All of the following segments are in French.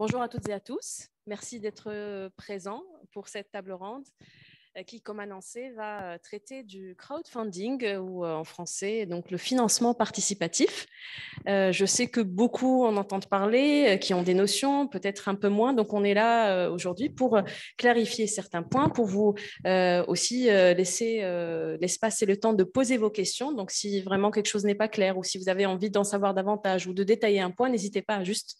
Bonjour à toutes et à tous. Merci d'être présents pour cette table ronde qui, comme annoncé, va traiter du crowdfunding ou en français, donc le financement participatif. Je sais que beaucoup en entendent parler, qui ont des notions, peut-être un peu moins. Donc, on est là aujourd'hui pour clarifier certains points, pour vous aussi laisser l'espace et le temps de poser vos questions. Donc, si vraiment quelque chose n'est pas clair ou si vous avez envie d'en savoir davantage ou de détailler un point, n'hésitez pas à juste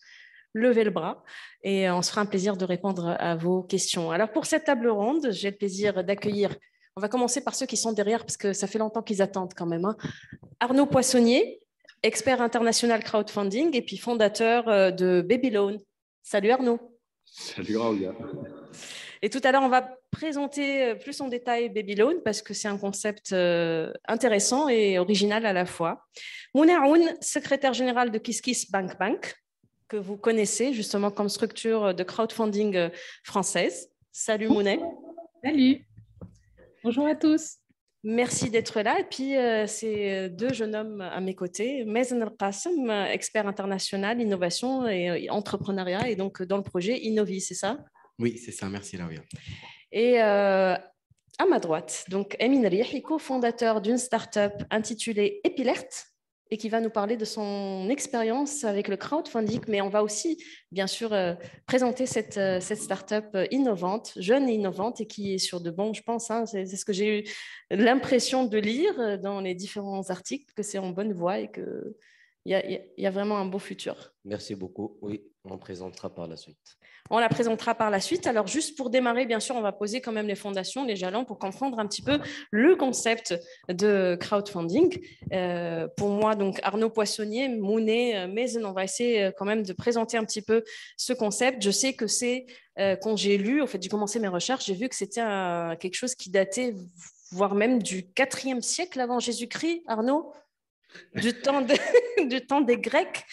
lever le bras et on se fera un plaisir de répondre à vos questions. Alors, pour cette table ronde, j'ai le plaisir d'accueillir, on va commencer par ceux qui sont derrière parce que ça fait longtemps qu'ils attendent quand même, hein. Arnaud Poissonnier, expert international crowdfunding et puis fondateur de Babyloan. Salut Arnaud. Salut Raoulia. Et tout à l'heure, on va présenter plus en détail Babyloan parce que c'est un concept intéressant et original à la fois. Mounet Aoun, secrétaire général de KissKiss Bank Bank, que vous connaissez justement comme structure de crowdfunding française. Salut Mounet. Salut. Bonjour à tous. Merci d'être là. Et puis, c'est deux jeunes hommes à mes côtés. Mazen El-Qassem, expert international, innovation et entrepreneuriat, et donc dans le projet Innovi, c'est ça? Oui, c'est ça. Merci, Laouia. Et à ma droite, donc Emin Rih, co-fondateur d'une start-up intitulée Epilert, et qui va nous parler de son expérience avec le crowdfunding, mais on va aussi, bien sûr, présenter cette start-up innovante, jeune et innovante, et qui est sur de bons, je pense, hein, c'est ce que j'ai eu l'impression de lire dans les différents articles, que c'est en bonne voie et qu'il y a vraiment un beau futur. Merci beaucoup. Oui, on présentera par la suite. On la présentera par la suite. Alors, juste pour démarrer, bien sûr, on va poser quand même les fondations, les jalons, pour comprendre un petit peu le concept de crowdfunding. Pour moi, donc, Arnaud Poissonnier, Mounet, Mazen, on va essayer quand même de présenter un petit peu ce concept. Je sais que c'est, quand j'ai lu, en fait, j'ai commencé mes recherches, j'ai vu que c'était quelque chose qui datait, voire même du 4e siècle avant Jésus-Christ, Arnaud, du temps des Grecs.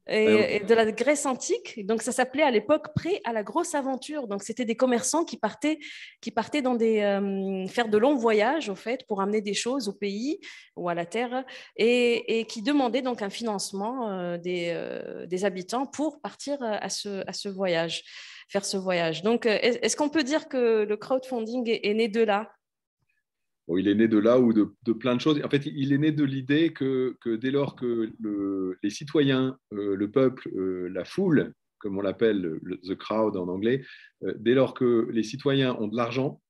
Et de la Grèce antique. Donc, ça s'appelait à l'époque prêt à la grosse aventure. Donc, c'était des commerçants qui partaient dans faire de longs voyages, au fait, pour amener des choses au pays ou à la terre et qui demandaient donc un financement des habitants pour partir à ce voyage, faire ce voyage. Donc, est-ce qu'on peut dire que le crowdfunding est né de là? Bon, il est né de là ou de plein de choses. En fait, il est né de l'idée que dès lors que les citoyens, le peuple, la foule, comme on l'appelle, the crowd en anglais, dès lors que les citoyens ont de l'argent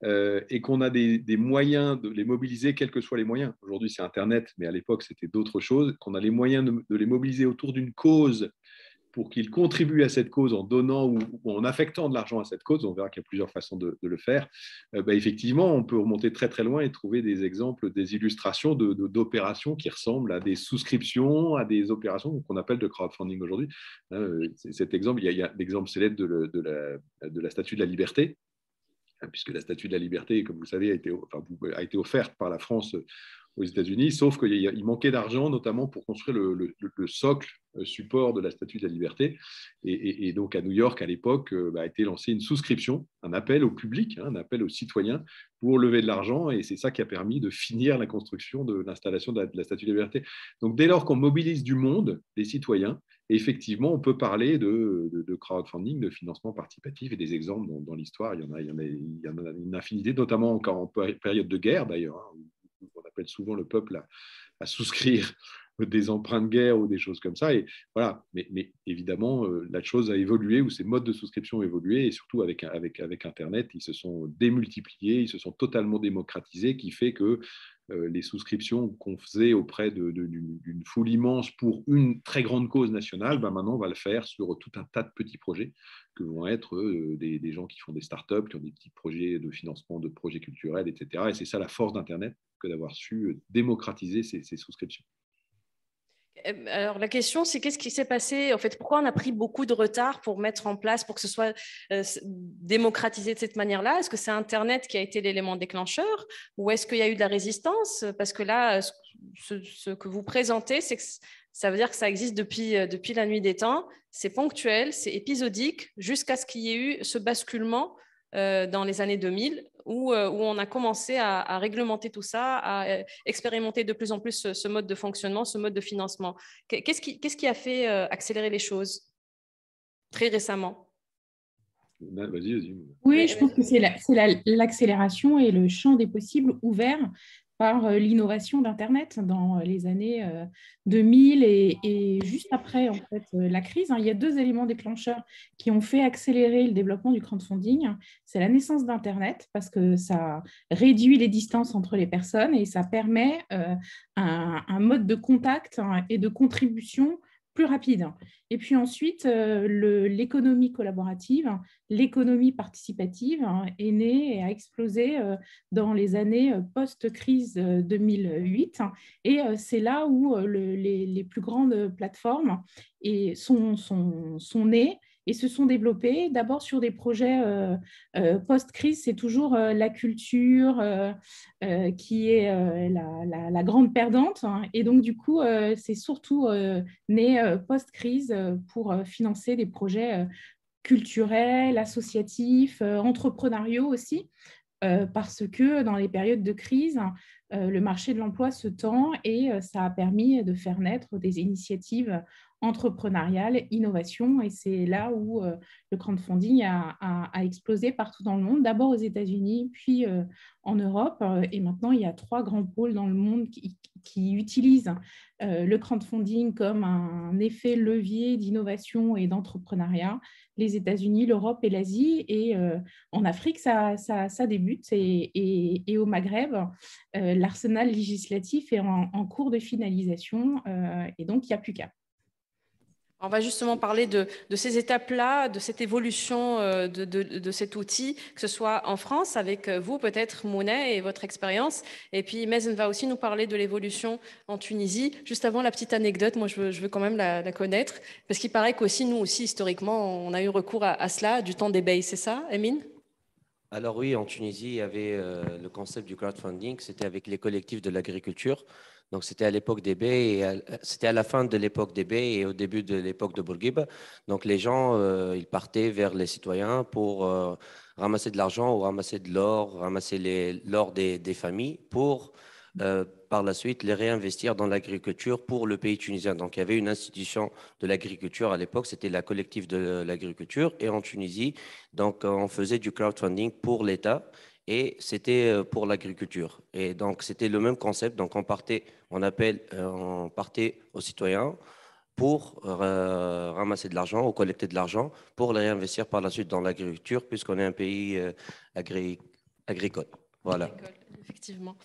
et qu'on a des moyens de les mobiliser, quels que soient les moyens. Aujourd'hui, c'est Internet, mais à l'époque, c'était d'autres choses. Qu'on a les moyens de les mobiliser autour d'une cause pour qu'ils contribuent à cette cause en donnant ou en affectant de l'argent à cette cause, on verra qu'il y a plusieurs façons de le faire, effectivement, on peut remonter très très loin et trouver des exemples, des illustrations d'opérations qui ressemblent à des souscriptions, à des opérations qu'on appelle de crowdfunding aujourd'hui. Cet exemple, il y a l'exemple célèbre de la Statue de la Liberté, puisque la Statue de la Liberté, comme vous le savez, a été offerte par la France aux États-Unis, sauf qu'il manquait d'argent, notamment pour construire le socle support de la Statue de la Liberté. Et donc, à New York, à l'époque, a été lancée une souscription, un appel au public, un appel aux citoyens pour lever de l'argent. Et c'est ça qui a permis de finir la construction de l'installation de la Statue de la Liberté. Donc, dès lors qu'on mobilise du monde, des citoyens, effectivement, on peut parler de crowdfunding, de financement participatif, et des exemples dans l'histoire, il y en a une infinité, notamment encore en période de guerre, d'ailleurs, hein, on appelle souvent le peuple à souscrire des emprunts de guerre ou des choses comme ça. Et voilà. Mais évidemment, la chose a évolué, ou ces modes de souscription ont évolué, et surtout avec Internet, ils se sont démultipliés, ils se sont totalement démocratisés, qui fait que les souscriptions qu'on faisait auprès d'une foule immense pour une très grande cause nationale, maintenant on va le faire sur tout un tas de petits projets que vont être des gens qui font des startups, qui ont des petits projets de financement de projets culturels, etc. Et c'est ça la force d'Internet, que d'avoir su démocratiser ces souscriptions. Alors, la question, c'est qu'est-ce qui s'est passé? En fait, pourquoi on a pris beaucoup de retard pour mettre en place, pour que ce soit démocratisé de cette manière-là? Est-ce que c'est Internet qui a été l'élément déclencheur ou est-ce qu'il y a eu de la résistance? Parce que là, ce que vous présentez, c'est que ça veut dire que ça existe depuis la nuit des temps. C'est ponctuel, c'est épisodique, jusqu'à ce qu'il y ait eu ce basculement dans les années 2000 où on a commencé à réglementer tout ça, à expérimenter de plus en plus ce mode de fonctionnement, ce mode de financement. Qu'est-ce qui a fait accélérer les choses? très récemment? Vas-y. Oui, je pense que c'est l'accélération et le champ des possibles ouvert par l'innovation d'Internet dans les années 2000 et juste après en fait, la crise. Il y a deux éléments déclencheurs qui ont fait accélérer le développement du crowdfunding. C'est la naissance d'Internet parce que ça réduit les distances entre les personnes et ça permet un mode de contact et de contribution plus rapide. Et puis ensuite, l'économie collaborative, l'économie participative est née et a explosé dans les années post-crise 2008. Et c'est là où les plus grandes plateformes sont nées et se sont développées. D'abord sur des projets post-crise, c'est toujours la culture qui est la grande perdante. Et donc, du coup, c'est surtout né post-crise pour financer des projets culturels, associatifs, entrepreneuriaux aussi, parce que dans les périodes de crise, le marché de l'emploi se tend et ça a permis de faire naître des initiatives entrepreneuriales, innovation, et c'est là où le crowdfunding a explosé partout dans le monde, d'abord aux États-Unis, puis en Europe, et maintenant il y a 3 grands pôles dans le monde qui utilisent le crowdfunding comme un effet levier d'innovation et d'entrepreneuriat, les États-Unis, l'Europe et l'Asie, et en Afrique, ça débute, et au Maghreb, l'arsenal législatif est en cours de finalisation, et donc il n'y a plus qu'à. On va justement parler de ces étapes-là, de cette évolution de cet outil, que ce soit en France avec vous, peut-être Mounet et votre expérience. Et puis Mazen va aussi nous parler de l'évolution en Tunisie. Juste avant la petite anecdote, moi je veux quand même la connaître, parce qu'il paraît qu'aussi, nous aussi, historiquement, on a eu recours à cela du temps des beys, c'est ça, Emine? Alors oui, en Tunisie, il y avait le concept du crowdfunding, c'était avec les collectifs de l'agriculture. Donc c'était à l'époque des baies, c'était à la fin de l'époque des baies et au début de l'époque de Bourguiba. Donc les gens, ils partaient vers les citoyens pour ramasser de l'argent ou ramasser de l'or, ramasser l'or des familles pour par la suite les réinvestir dans l'agriculture pour le pays tunisien. Donc il y avait une institution de l'agriculture à l'époque, c'était la collectif de l'agriculture. Et en Tunisie, donc on faisait du crowdfunding pour l'État et c'était pour l'agriculture. Et donc c'était le même concept. Donc on partait aux citoyens pour ramasser de l'argent ou collecter de l'argent pour le réinvestir par la suite dans l'agriculture puisqu'on est un pays agricole. Voilà. Effectivement.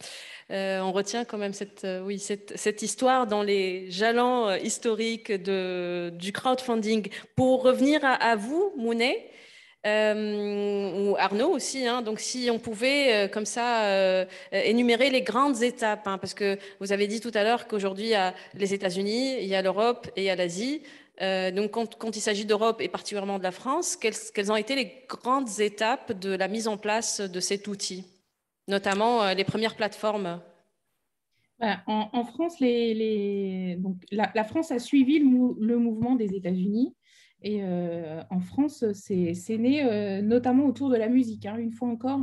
On retient quand même cette histoire dans les jalons historiques du crowdfunding. Pour revenir à vous, Mounet, ou Arnaud aussi, hein, donc si on pouvait comme ça énumérer les grandes étapes, hein, parce que vous avez dit tout à l'heure qu'aujourd'hui il y a les États-Unis, il y a l'Europe et il y a l'Asie. Donc quand il s'agit d'Europe et particulièrement de la France, quelles ont été les grandes étapes de la mise en place de cet outil, notamment les premières plateformes? En France, donc, la France a suivi le mouvement des États-Unis. Et en France, c'est né notamment autour de la musique. Une fois encore,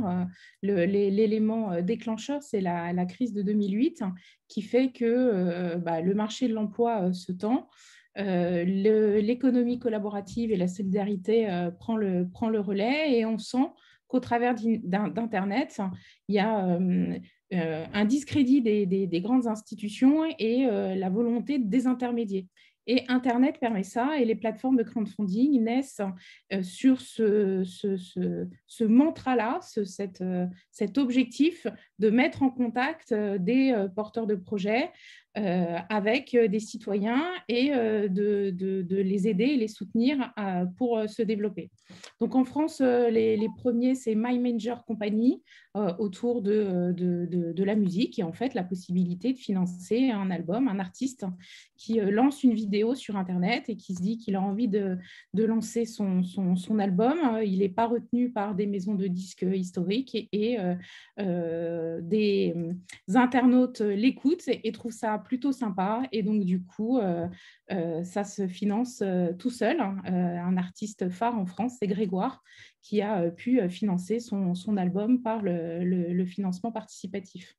l'élément déclencheur, c'est la crise de 2008 qui fait que le marché de l'emploi se tend. L'économie collaborative et la solidarité prend le relais, et on sent qu'au travers d'Internet, il y a un discrédit des grandes institutions et la volonté de désintermédier. Et Internet permet ça, et les plateformes de crowdfunding naissent sur ce mantra-là, cet objectif de mettre en contact des porteurs de projets avec des citoyens et de les aider et les soutenir pour se développer. Donc en France, les premiers, c'est My Major Company autour de la musique, et en fait la possibilité de financer un album, un artiste qui lance une vidéo sur Internet et qui se dit qu'il a envie de lancer son album. Il n'est pas retenu par des maisons de disques historiques, et des internautes l'écoutent et trouvent ça plutôt sympa, et donc du coup ça se finance tout seul. Un artiste phare en France, c'est Grégoire, qui a pu financer son album par le financement participatif.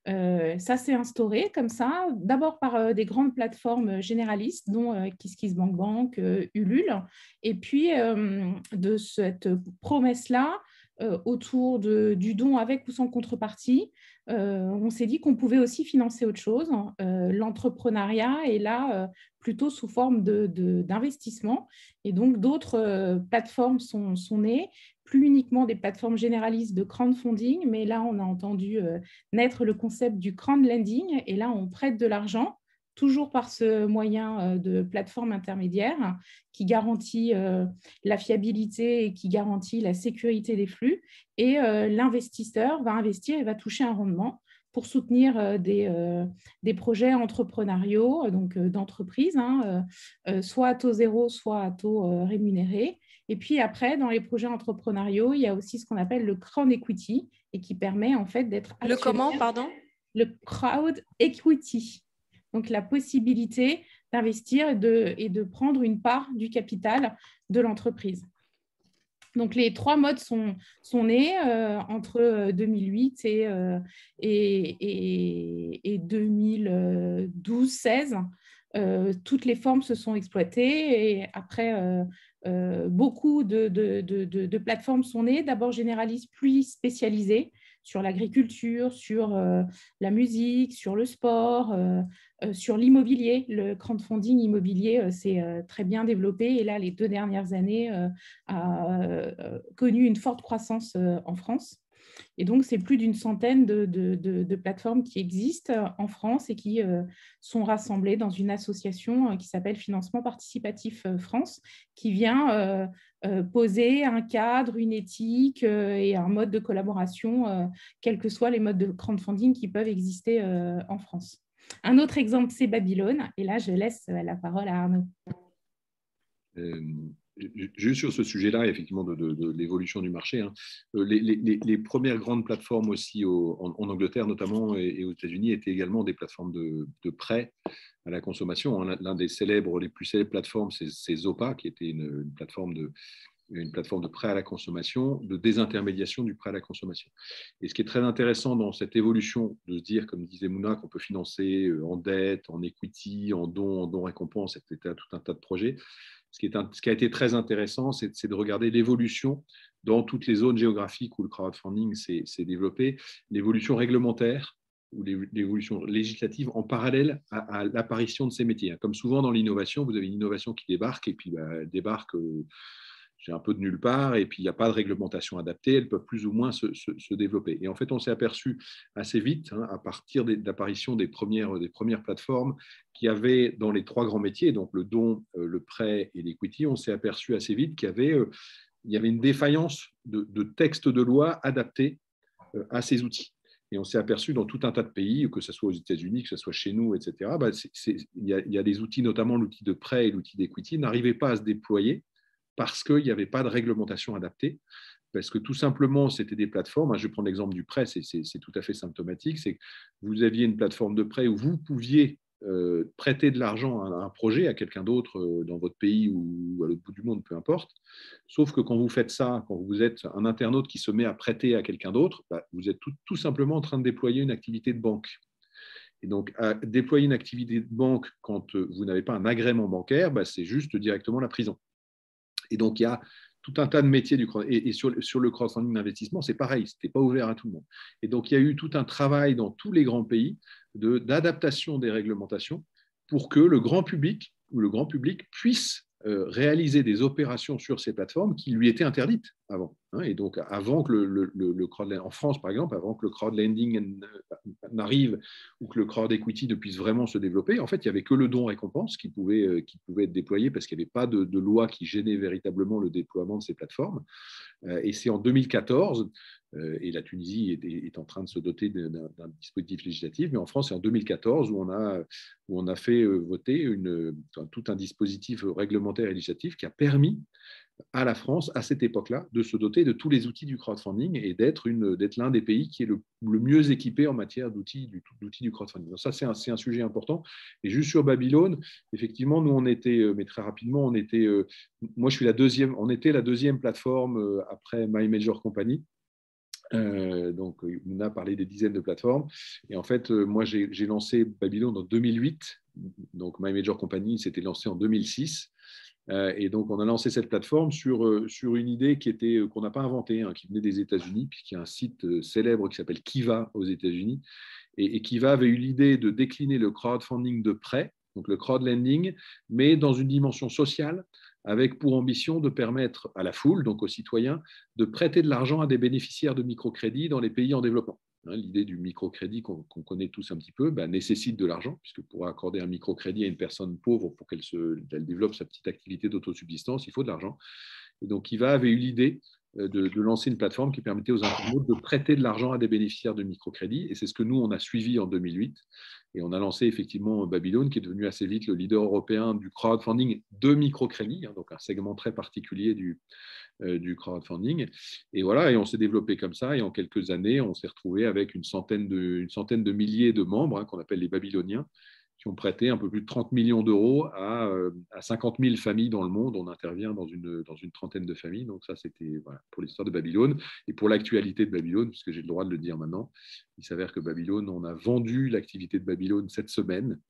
Ça s'est instauré comme ça, d'abord par des grandes plateformes généralistes, dont KissKissBankBank, Ulule. Et puis, de cette promesse-là, autour du don avec ou sans contrepartie, on s'est dit qu'on pouvait aussi financer autre chose. L'entrepreneuriat est là plutôt sous forme d'investissement. Et donc, d'autres plateformes sont nées, plus uniquement des plateformes généralistes de crowdfunding, mais là, on a entendu naître le concept du crowdlending. Et là, on prête de l'argent, toujours par ce moyen de plateforme intermédiaire qui garantit la fiabilité et qui garantit la sécurité des flux. Et l'investisseur va investir et va toucher un rendement pour soutenir des projets entrepreneuriaux, donc d'entreprise, soit à taux zéro, soit à taux rémunéré. Et puis après, dans les projets entrepreneuriaux, il y a aussi ce qu'on appelle le crowd equity et qui permet en fait d'être actionnaire. Le comment, pardon? Le crowd equity. Donc, la possibilité d'investir et de prendre une part du capital de l'entreprise. Donc, les trois modes sont nés entre 2008 et 2012-16. Toutes les formes se sont exploitées et après, beaucoup de plateformes sont nées, d'abord généralistes, puis spécialisées sur l'agriculture, sur la musique, sur le sport, sur l'immobilier. Le crowdfunding immobilier s'est très bien développé et là, les 2 dernières années, a connu une forte croissance en France. Et donc, c'est plus d'une centaine de plateformes qui existent en France et qui sont rassemblées dans une association qui s'appelle Financement Participatif France, qui vient poser un cadre, une éthique et un mode de collaboration, quels que soient les modes de crowdfunding qui peuvent exister en France. Un autre exemple, c'est Babylone. Et là, je laisse la parole à Arnaud. Juste sur ce sujet-là, effectivement, de l'évolution du marché, les premières grandes plateformes aussi en Angleterre notamment et aux États-Unis étaient également des plateformes de prêt à la consommation. L'un des les plus célèbres plateformes, c'est Zopa, qui était une plateforme de prêt à la consommation, de désintermédiation du prêt à la consommation. Et ce qui est très intéressant dans cette évolution, de se dire, comme disait Mouna, qu'on peut financer en dette, en equity, en dons récompense, etc., tout un tas de projets. Ce qui a été très intéressant, c'est de regarder l'évolution dans toutes les zones géographiques où le crowdfunding s'est développé, l'évolution réglementaire ou l'évolution législative en parallèle à l'apparition de ces métiers. Comme souvent dans l'innovation, vous avez une innovation qui débarque et puis elle débarque un peu de nulle part et puis il n'y a pas de réglementation adaptée, elles peuvent plus ou moins se développer. Et en fait, on s'est aperçu assez vite, à partir de l'apparition des premières plateformes qui avaient dans les 3 grands métiers, donc le don, le prêt et l'equity, on s'est aperçu assez vite qu'il y avait une défaillance de textes de loi adaptés à ces outils. Et on s'est aperçu dans tout un tas de pays, que ce soit aux États-Unis, que ce soit chez nous, etc., il y a des outils, notamment l'outil de prêt et l'outil d'equity, n'arrivaient pas à se déployer parce qu'il n'y avait pas de réglementation adaptée, parce que tout simplement, c'était des plateformes. Je vais prendre l'exemple du prêt, c'est tout à fait symptomatique. C'est que vous aviez une plateforme de prêt où vous pouviez prêter de l'argent à un projet, à quelqu'un d'autre dans votre pays ou à l'autre bout du monde, peu importe. Sauf que quand vous faites ça, quand vous êtes un internaute qui se met à prêter à quelqu'un d'autre, vous êtes tout simplement en train de déployer une activité de banque. Et donc, à déployer une activité de banque quand vous n'avez pas un agrément bancaire, c'est juste directement la prison. Et donc, il y a tout un tas de métiers du crowdfunding. Et sur le crowdfunding d'investissement, c'est pareil, ce n'était pas ouvert à tout le monde. Et donc, il y a eu tout un travail dans tous les grands pays d'adaptation des réglementations pour que le grand public puisse réaliser des opérations sur ces plateformes qui lui étaient interdites avant. Et donc, avant que le crowdlending, en France par exemple, avant que le crowdlending n'arrive ou que le crowd equity ne puisse vraiment se développer, en fait, il n'y avait que le don récompense qui pouvait être déployé parce qu'il n'y avait pas de loi qui gênait véritablement le déploiement de ces plateformes. Et c'est en 2014, et la Tunisie est en train de se doter d'un dispositif législatif, mais en France, c'est en 2014 où on a fait voter tout un dispositif réglementaire et législatif qui a permis à la France, à cette époque-là, de se doter de tous les outils du crowdfunding et d'être l'un des pays qui est le mieux équipé en matière d'outils du crowdfunding. Donc ça, c'est un sujet important. Et juste sur Babylone, effectivement, nous, on était, mais très rapidement, moi, on était la deuxième plateforme après My Major Company Donc, on a parlé des dizaines de plateformes. Et en fait, moi, j'ai lancé Babylone en 2008. Donc, My Major Company s'était lancé en 2006. Et donc, on a lancé cette plateforme sur une idée qu'on n'a pas inventée, qui venait des États-Unis, puisqu'il y a un site célèbre qui s'appelle Kiva aux États-Unis. Et Kiva avait eu l'idée de décliner le crowdfunding de prêt, donc le crowdlending, mais dans une dimension sociale, avec pour ambition de permettre à la foule, donc aux citoyens, de prêter de l'argent à des bénéficiaires de microcrédits dans les pays en développement. L'idée du microcrédit qu'on connaît tous un petit peu nécessite de l'argent, puisque pour accorder un microcrédit à une personne pauvre pour qu'elle développe sa petite activité d'autosubsistance, il faut de l'argent. Et donc, Kiva avait eu l'idée de lancer une plateforme qui permettait aux internautes de prêter de l'argent à des bénéficiaires de microcrédit. Et c'est ce que nous, on a suivi en 2008. Et on a lancé effectivement Babylone, qui est devenu assez vite le leader européen du crowdfunding de microcrédit, donc un segment très particulier du crowdfunding. Et voilà, et on s'est développé comme ça. Et en quelques années, on s'est retrouvé avec une centaine de milliers de membres qu'on appelle les Babyloniens, qui ont prêté un peu plus de 30 millions d'euros à 50 000 familles dans le monde. On intervient dans une trentaine de familles. Donc ça, c'était pour l'histoire de Babylone. Et pour l'actualité de Babylone, puisque j'ai le droit de le dire maintenant, il s'avère que Babylone, on a vendu l'activité de Babylone cette semaine.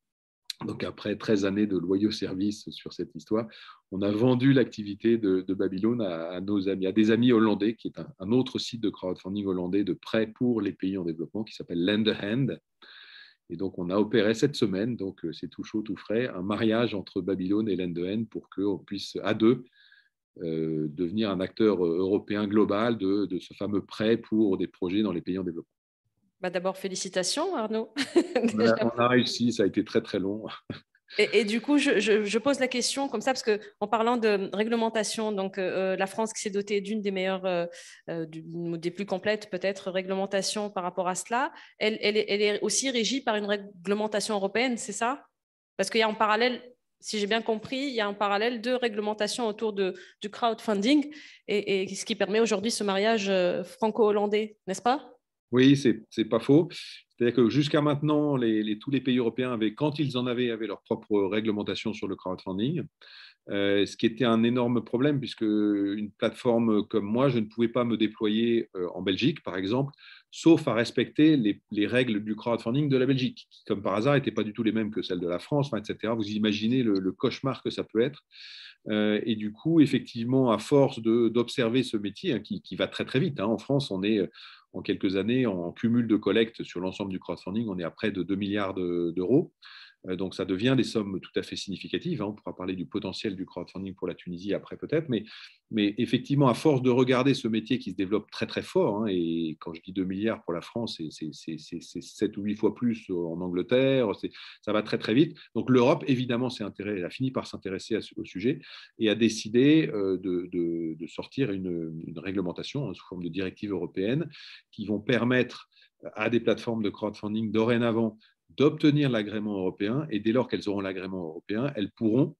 Donc après 13 années de loyaux services sur cette histoire, on a vendu l'activité de Babylone à nos amis, à des amis hollandais, qui est un autre site de crowdfunding hollandais de prêt pour les pays en développement, qui s'appelle Lend a Hand. Et donc, on a opéré cette semaine, donc c'est tout chaud, tout frais, un mariage entre Babylone et Lend a Hand pour qu'on puisse, à deux, devenir un acteur européen global de ce fameux prêt pour des projets dans les pays en développement. D'abord, félicitations, Arnaud. On a réussi, ça a été très, très long. Et du coup, je pose la question comme ça, parce qu'en parlant de réglementation, donc la France qui s'est dotée d'une des meilleures, des plus complètes peut-être réglementations par rapport à cela, elle est aussi régie par une réglementation européenne, c'est ça? Parce qu'il y a en parallèle, si j'ai bien compris, il y a un parallèle de réglementation autour du crowdfunding, et ce qui permet aujourd'hui ce mariage franco-hollandais, n'est-ce pas? Oui, c'est pas faux. C'est-à-dire que jusqu'à maintenant, tous les pays européens quand ils en avaient leur propre réglementation sur le crowdfunding, ce qui était un énorme problème, puisque une plateforme comme moi, je ne pouvais pas me déployer en Belgique, par exemple, sauf à respecter les règles du crowdfunding de la Belgique, qui, comme par hasard, n'étaient pas du tout les mêmes que celles de la France, etc. Vous imaginez le cauchemar que ça peut être. Et du coup, effectivement, à force d'observer ce métier, qui va très, très vite, en France, on est en quelques années, en cumul de collecte sur l'ensemble du crowdfunding, on est à près de 2 milliards d'euros. Donc, ça devient des sommes tout à fait significatives. On pourra parler du potentiel du crowdfunding pour la Tunisie après peut-être. Mais effectivement, à force de regarder ce métier qui se développe très, très fort, et quand je dis 2 milliards pour la France, c'est 7 ou 8 fois plus en Angleterre. Ça va très, très vite. Donc, l'Europe, évidemment, elle a fini par s'intéresser au sujet et a décidé de sortir une réglementation sous forme de directive européenne qui vont permettre à des plateformes de crowdfunding dorénavant d'obtenir l'agrément européen, et dès lors qu'elles auront l'agrément européen, elles pourront,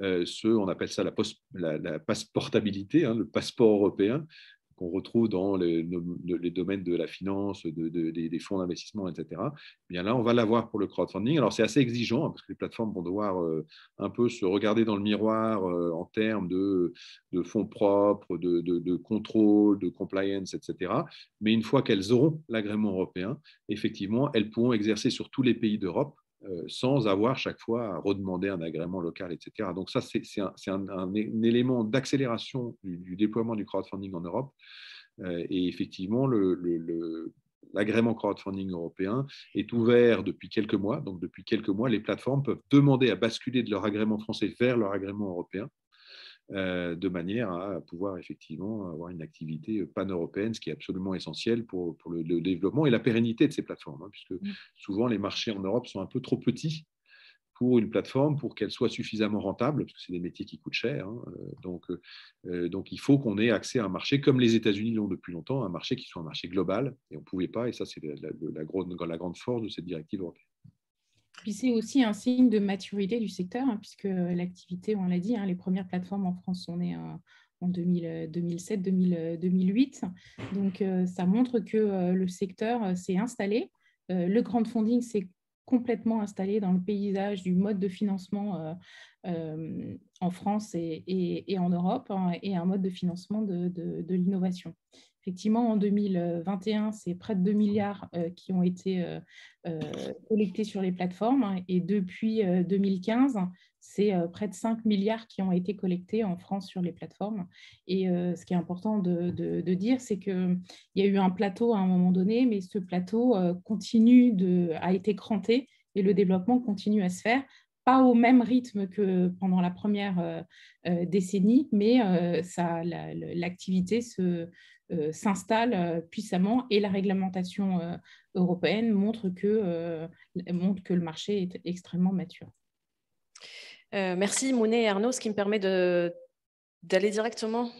on appelle ça la passeportabilité, le passeport européen, qu'on retrouve dans les domaines de la finance, des fonds d'investissement, etc. Bien là, on va l'avoir pour le crowdfunding. Alors, c'est assez exigeant, parce que les plateformes vont devoir un peu se regarder dans le miroir en termes de fonds propres, de contrôle, de compliance, etc. Mais une fois qu'elles auront l'agrément européen, effectivement, elles pourront exercer sur tous les pays d'Europe sans avoir chaque fois à redemander un agrément local, etc. Donc ça, c'est un élément d'accélération du déploiement du crowdfunding en Europe. Et effectivement, l'agrément crowdfunding européen est ouvert depuis quelques mois. Donc depuis quelques mois, les plateformes peuvent demander à basculer de leur agrément français vers leur agrément européen, de manière à pouvoir effectivement avoir une activité pan-européenne, ce qui est absolument essentiel pour le développement et la pérennité de ces plateformes, puisque souvent les marchés en Europe sont un peu trop petits pour une plateforme pour qu'elle soit suffisamment rentable, parce que c'est des métiers qui coûtent cher. Donc, il faut qu'on ait accès à un marché, comme les États-Unis l'ont depuis longtemps, un marché qui soit un marché global, et on ne pouvait pas, et ça c'est la grande force de cette directive européenne. Puis c'est aussi un signe de maturité du secteur, puisque l'activité, on l'a dit, les premières plateformes en France sont nées en 2007, 2008. Donc, ça montre que le secteur s'est installé. Le crowdfunding s'est complètement installé dans le paysage du mode de financement en France et en Europe, et un mode de financement de l'innovation. Effectivement, en 2021, c'est près de 2 milliards qui ont été collectés sur les plateformes. Et depuis 2015, c'est près de 5 milliards qui ont été collectés en France sur les plateformes. Et ce qui est important de dire, c'est qu'il y a eu un plateau à un moment donné, mais ce plateau a été cranté et le développement continue à se faire. Pas au même rythme que pendant la première décennie, mais l'activité s'installe puissamment et la réglementation européenne montre que le marché est extrêmement mature. Merci Mounet et Arnaud, ce qui me permet d'aller directement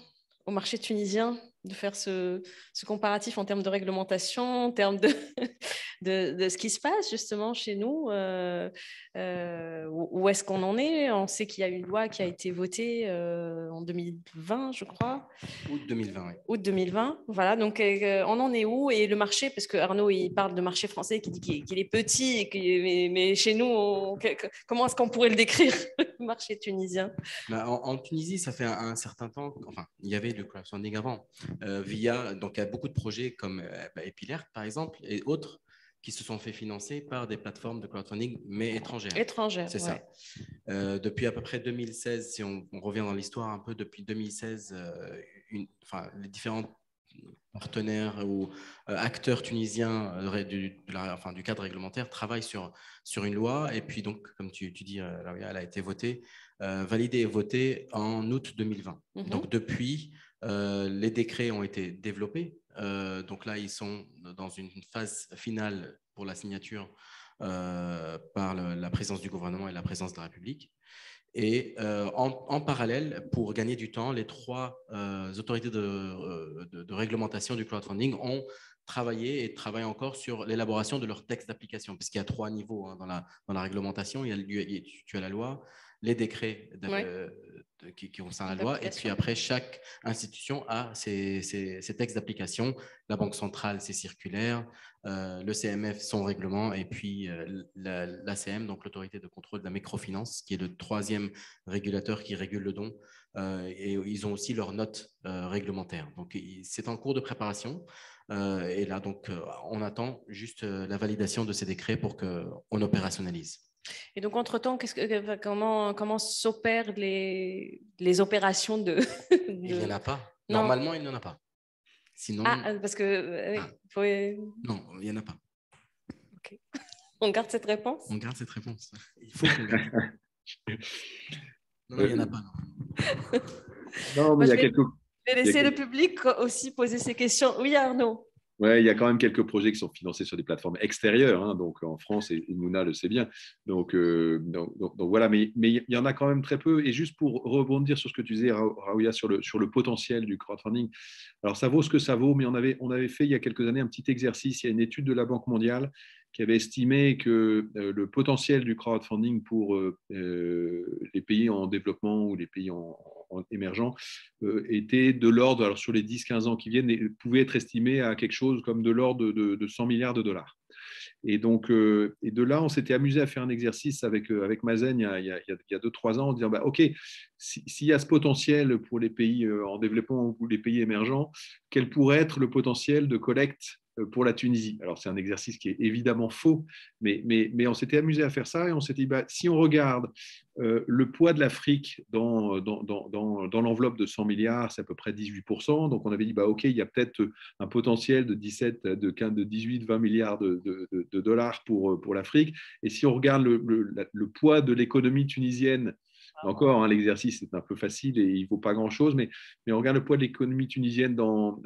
au marché tunisien, de faire ce comparatif en termes de réglementation, en termes de ce qui se passe justement chez nous. Où est-ce qu'on en est? On sait qu'il y a une loi qui a été votée en 2020, je crois. Août 2020, oui. Août 2020, voilà. Donc, on en est où? Et le marché, parce que Arnaud, il parle de marché français qui dit qu'il est petit, mais chez nous, comment est-ce qu'on pourrait le décrire, le marché tunisien? En Tunisie, ça fait un certain temps, enfin, il y avait le crowdfunding avant, donc il y a beaucoup de projets comme Epilert, par exemple, et autres, qui se sont fait financer par des plateformes de crowdfunding, mais étrangères. Étrangères, c'est ouais. Ça. Depuis à peu près 2016, si on revient dans l'histoire un peu, depuis 2016, les différents partenaires ou acteurs tunisiens du cadre réglementaire travaillent sur une loi. Et puis, donc, comme tu dis, elle a été votée, validée et votée en août 2020. Donc, depuis, les décrets ont été développés. Donc là, ils sont dans une phase finale pour la signature par la présidence du gouvernement et la présidence de la République. Et en parallèle, pour gagner du temps, les trois autorités de réglementation du crowdfunding ont travaillé et travaillent encore sur l'élaboration de leur texte d'application, puisqu'il y a 3 niveaux dans la réglementation. Tu as la loi, les décrets qui concernent la loi, et puis après, chaque institution a ses textes d'application. La Banque centrale, ses circulaires, le CMF, son règlement, et puis l'ACM, donc l'autorité de contrôle de la microfinance, qui est le 3e régulateur qui régule le don, et ils ont aussi leurs notes réglementaires. Donc, c'est en cours de préparation, et là, donc, on attend juste la validation de ces décrets pour qu'on opérationnalise. Et donc, entre-temps, comment s'opèrent les opérations de… Il n'y en a pas. Normalement, il n'y en a pas. Sinon… parce que… Non, il n'y en a pas. Ok. On garde cette réponse? On garde cette réponse. Il faut qu'on garde. Non, il n'y en a pas. Non, mais il y a quelques… Je vais laisser le public aussi poser ses questions. Oui, Arnaud? Oui, il y a quand même quelques projets qui sont financés sur des plateformes extérieures, hein, donc en France, et Mouna le sait bien. Donc voilà, mais il y en a quand même très peu. Et juste pour rebondir sur ce que tu disais, Raouia, sur le potentiel du crowdfunding, alors ça vaut ce que ça vaut, mais on avait fait il y a quelques années un petit exercice. Il y a une étude de la Banque mondiale qui avait estimé que le potentiel du crowdfunding pour les pays en développement ou les pays émergents était de l'ordre, alors sur les 10-15 ans qui viennent, pouvait être estimé à quelque chose comme de l'ordre de 100 milliards de dollars. Et donc, et de là, on s'était amusé à faire un exercice avec Mazen il y a 2-3 ans en disant, OK, s'il y a ce potentiel pour les pays en développement ou les pays émergents, quel pourrait être le potentiel de collecte pour la Tunisie? Alors, c'est un exercice qui est évidemment faux, mais on s'était amusé à faire ça et on s'est dit, si on regarde le poids de l'Afrique dans l'enveloppe de 100 milliards, c'est à peu près 18%. Donc, on avait dit, OK, il y a peut-être un potentiel de 18-20 milliards de dollars pour l'Afrique. Et si on regarde le poids de l'économie tunisienne, encore, l'exercice est un peu facile et il ne vaut pas grand-chose, mais on regarde le poids de l'économie tunisienne dans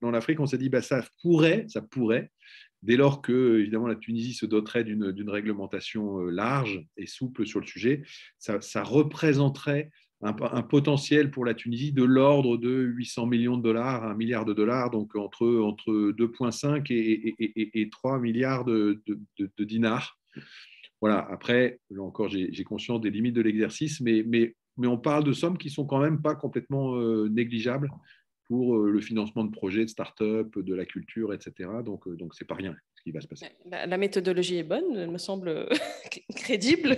l'Afrique, on s'est dit, ça pourrait, dès lors que, évidemment, la Tunisie se doterait d'une réglementation large et souple sur le sujet, ça représenterait un potentiel pour la Tunisie de l'ordre de 800 millions de dollars, 1 milliard de dollars, donc entre 2,5 et 3 milliards de dinars. Voilà, après, là encore, j'ai conscience des limites de l'exercice, mais on parle de sommes qui ne sont quand même pas complètement négligeables pour le financement de projets, de start-up, de la culture, etc. Donc ce n'est pas rien ce qui va se passer. La méthodologie est bonne, elle me semble crédible.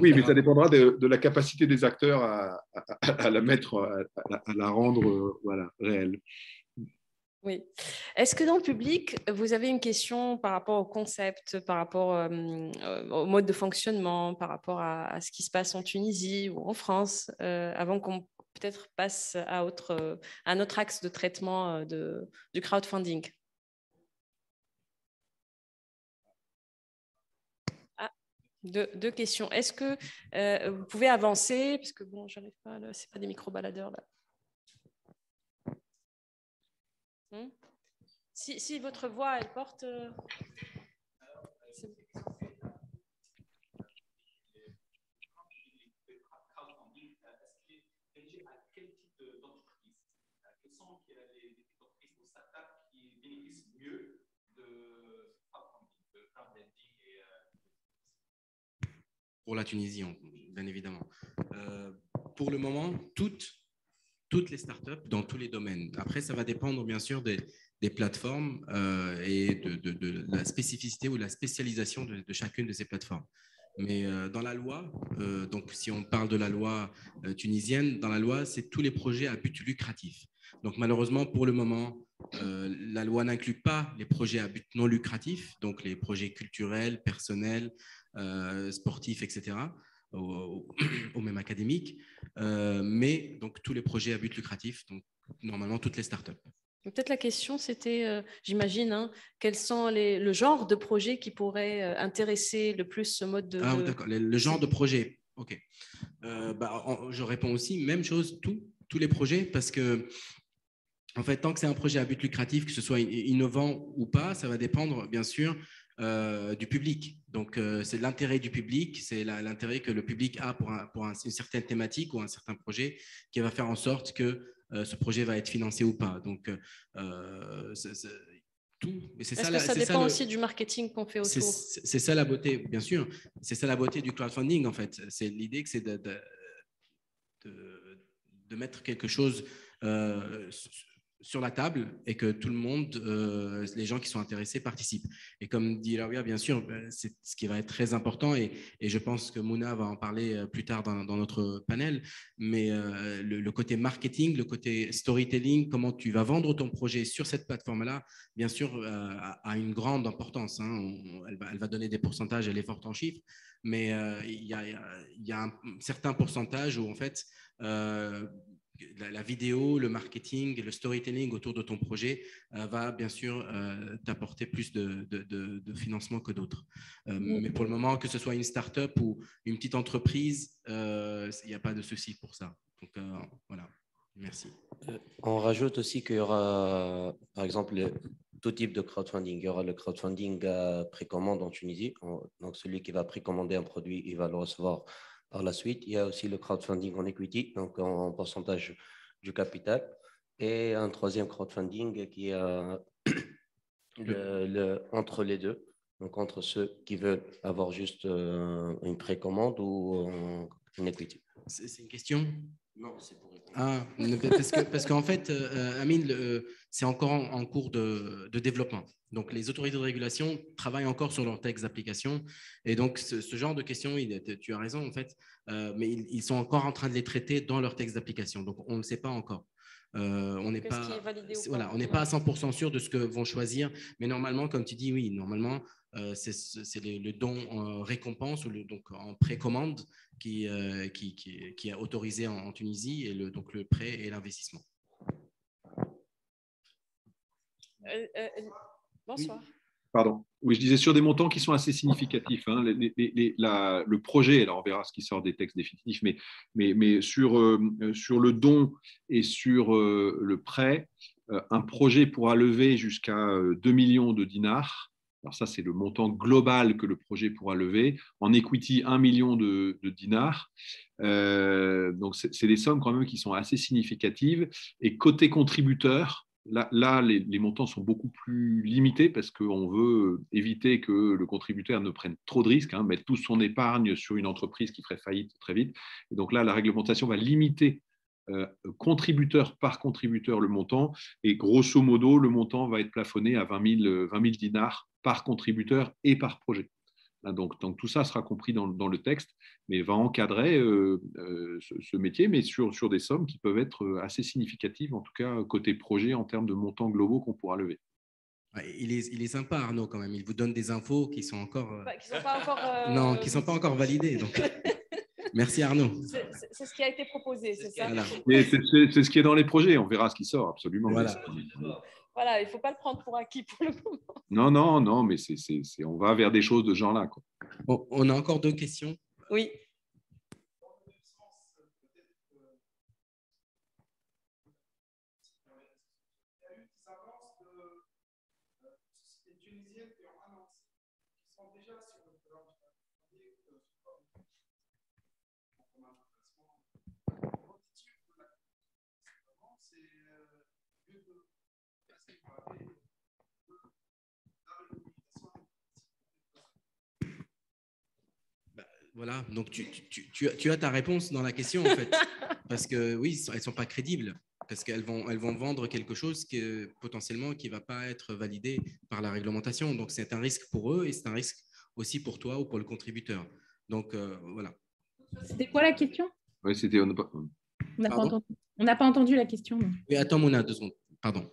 Oui, mais ça dépendra de la capacité des acteurs à la mettre, à la rendre réelle. Oui. Est-ce que dans le public, vous avez une question par rapport au concept, par rapport au mode de fonctionnement, par rapport à ce qui se passe en Tunisie ou en France, avant qu'on peut-être passe à un autre axe de traitement du crowdfunding? Ah, deux questions. Est-ce que vous pouvez avancer? Parce que bon, j'arrive pas, c'est pas des micro-baladeurs là. Si votre voix, elle porte... Pour la Tunisie, bien évidemment. Pour le moment, toutes les startups dans tous les domaines. Après, ça va dépendre bien sûr des plateformes et de la spécificité ou la spécialisation de chacune de ces plateformes. Mais dans la loi, donc si on parle de la loi tunisienne, dans la loi, c'est tous les projets à but lucratif. Donc malheureusement, pour le moment, la loi n'inclut pas les projets à but non lucratif, donc les projets culturels, personnels, sportifs, etc., ou même académiques, mais donc tous les projets à but lucratif, donc normalement toutes les startups. Peut-être la question, c'était, j'imagine, quels sont le genre de projets qui pourraient intéresser le plus ce mode de... Ah, d'accord, le genre de projet, ok. Je réponds aussi, même chose, tous les projets, parce que en fait, tant que c'est un projet à but lucratif, que ce soit innovant ou pas, ça va dépendre, bien sûr, du public. Donc, c'est l'intérêt du public, c'est l'intérêt que le public a pour une certaine thématique ou un certain projet qui va faire en sorte que ce projet va être financé ou pas. Donc, tout. Est-ce que ça dépend aussi du marketing qu'on fait autour? C'est ça la beauté, bien sûr. C'est ça la beauté du crowdfunding, en fait. C'est l'idée que c'est de mettre quelque chose sur la table et que tout le monde, les gens qui sont intéressés, participent. Et comme dit Lawia, bien sûr, c'est ce qui va être très important et je pense que Mouna va en parler plus tard dans notre panel, mais le côté marketing, le côté storytelling, comment tu vas vendre ton projet sur cette plateforme-là, bien sûr, a une grande importance. Elle va donner des pourcentages, elle est forte en chiffres, mais il y a un certain pourcentage où, en fait, la vidéo, le marketing et le storytelling autour de ton projet va bien sûr t'apporter plus de financement que d'autres. Mais pour le moment, que ce soit une start-up ou une petite entreprise, il n'y a pas de souci pour ça. Donc voilà, merci. On rajoute aussi qu'il y aura, par exemple, tout type de crowdfunding. Il y aura le crowdfunding précommande en Tunisie. Donc, celui qui va précommander un produit, il va le recevoir par la suite. Il y a aussi le crowdfunding en equity, donc en pourcentage du capital. Et un troisième crowdfunding qui est entre les deux, donc entre ceux qui veulent avoir juste une précommande ou une equity. C'est une question? Non, c'est pour répondre. Ah, parce qu'en fait, Amine, c'est encore en cours de développement. Donc, les autorités de régulation travaillent encore sur leur texte d'application. Et donc, ce genre de questions, tu as raison, en fait, mais ils sont encore en train de les traiter dans leur texte d'application. Donc, on ne sait pas encore. On n'est pas, voilà, on n'est pas à 100% sûr de ce que vont choisir. Mais normalement, comme tu dis, oui, normalement, c'est le don récompense ou donc en précommande qui est autorisé en Tunisie, et donc le prêt et l'investissement. Bonsoir. Oui. Pardon. Oui, je disais sur des montants qui sont assez significatifs. Le projet, alors on verra ce qui sort des textes définitifs, mais sur le don et sur le prêt, un projet pourra lever jusqu'à 2 millions de dinars. Alors ça, c'est le montant global que le projet pourra lever. En equity, 1 million de dinars. Donc, c'est des sommes quand même qui sont assez significatives. Et côté contributeur, là les montants sont beaucoup plus limités parce qu'on veut éviter que le contributeur ne prenne trop de risques, mettre toute son épargne sur une entreprise qui ferait faillite très vite. Et donc là, la réglementation va limiter contributeur par contributeur le montant, et grosso modo, le montant va être plafonné à 20 000 dinars par contributeur et par projet. Donc, tout ça sera compris dans le texte, mais va encadrer ce métier, mais sur des sommes qui peuvent être assez significatives, en tout cas côté projet, en termes de montants globaux qu'on pourra lever. Il est sympa, Arnaud, quand même. Il vous donne des infos qui sont encore... qui sont pas encore non, qui ne sont pas encore validées. Donc... Merci, Arnaud. C'est ce qui a été proposé, c'est ça? Voilà. C'est ce qui est dans les projets. On verra ce qui sort, absolument. Voilà, il ne faut pas le prendre pour acquis pour le Non, moment. non, non, mais on va vers des choses de ce genre-là. Bon, on a encore 2 questions. Oui. Voilà, donc tu as ta réponse dans la question, en fait. Parce que oui, elles ne sont pas crédibles, parce qu'elles vont vendre quelque chose potentiellement qui ne va pas être validé par la réglementation. Donc, c'est un risque pour eux et c'est un risque aussi pour toi ou pour le contributeur. Donc, voilà. C'était quoi la question? Oui, c'était... On n'a pas entendu la question. Non. Oui, attends, Mouna, 2 secondes. Pardon.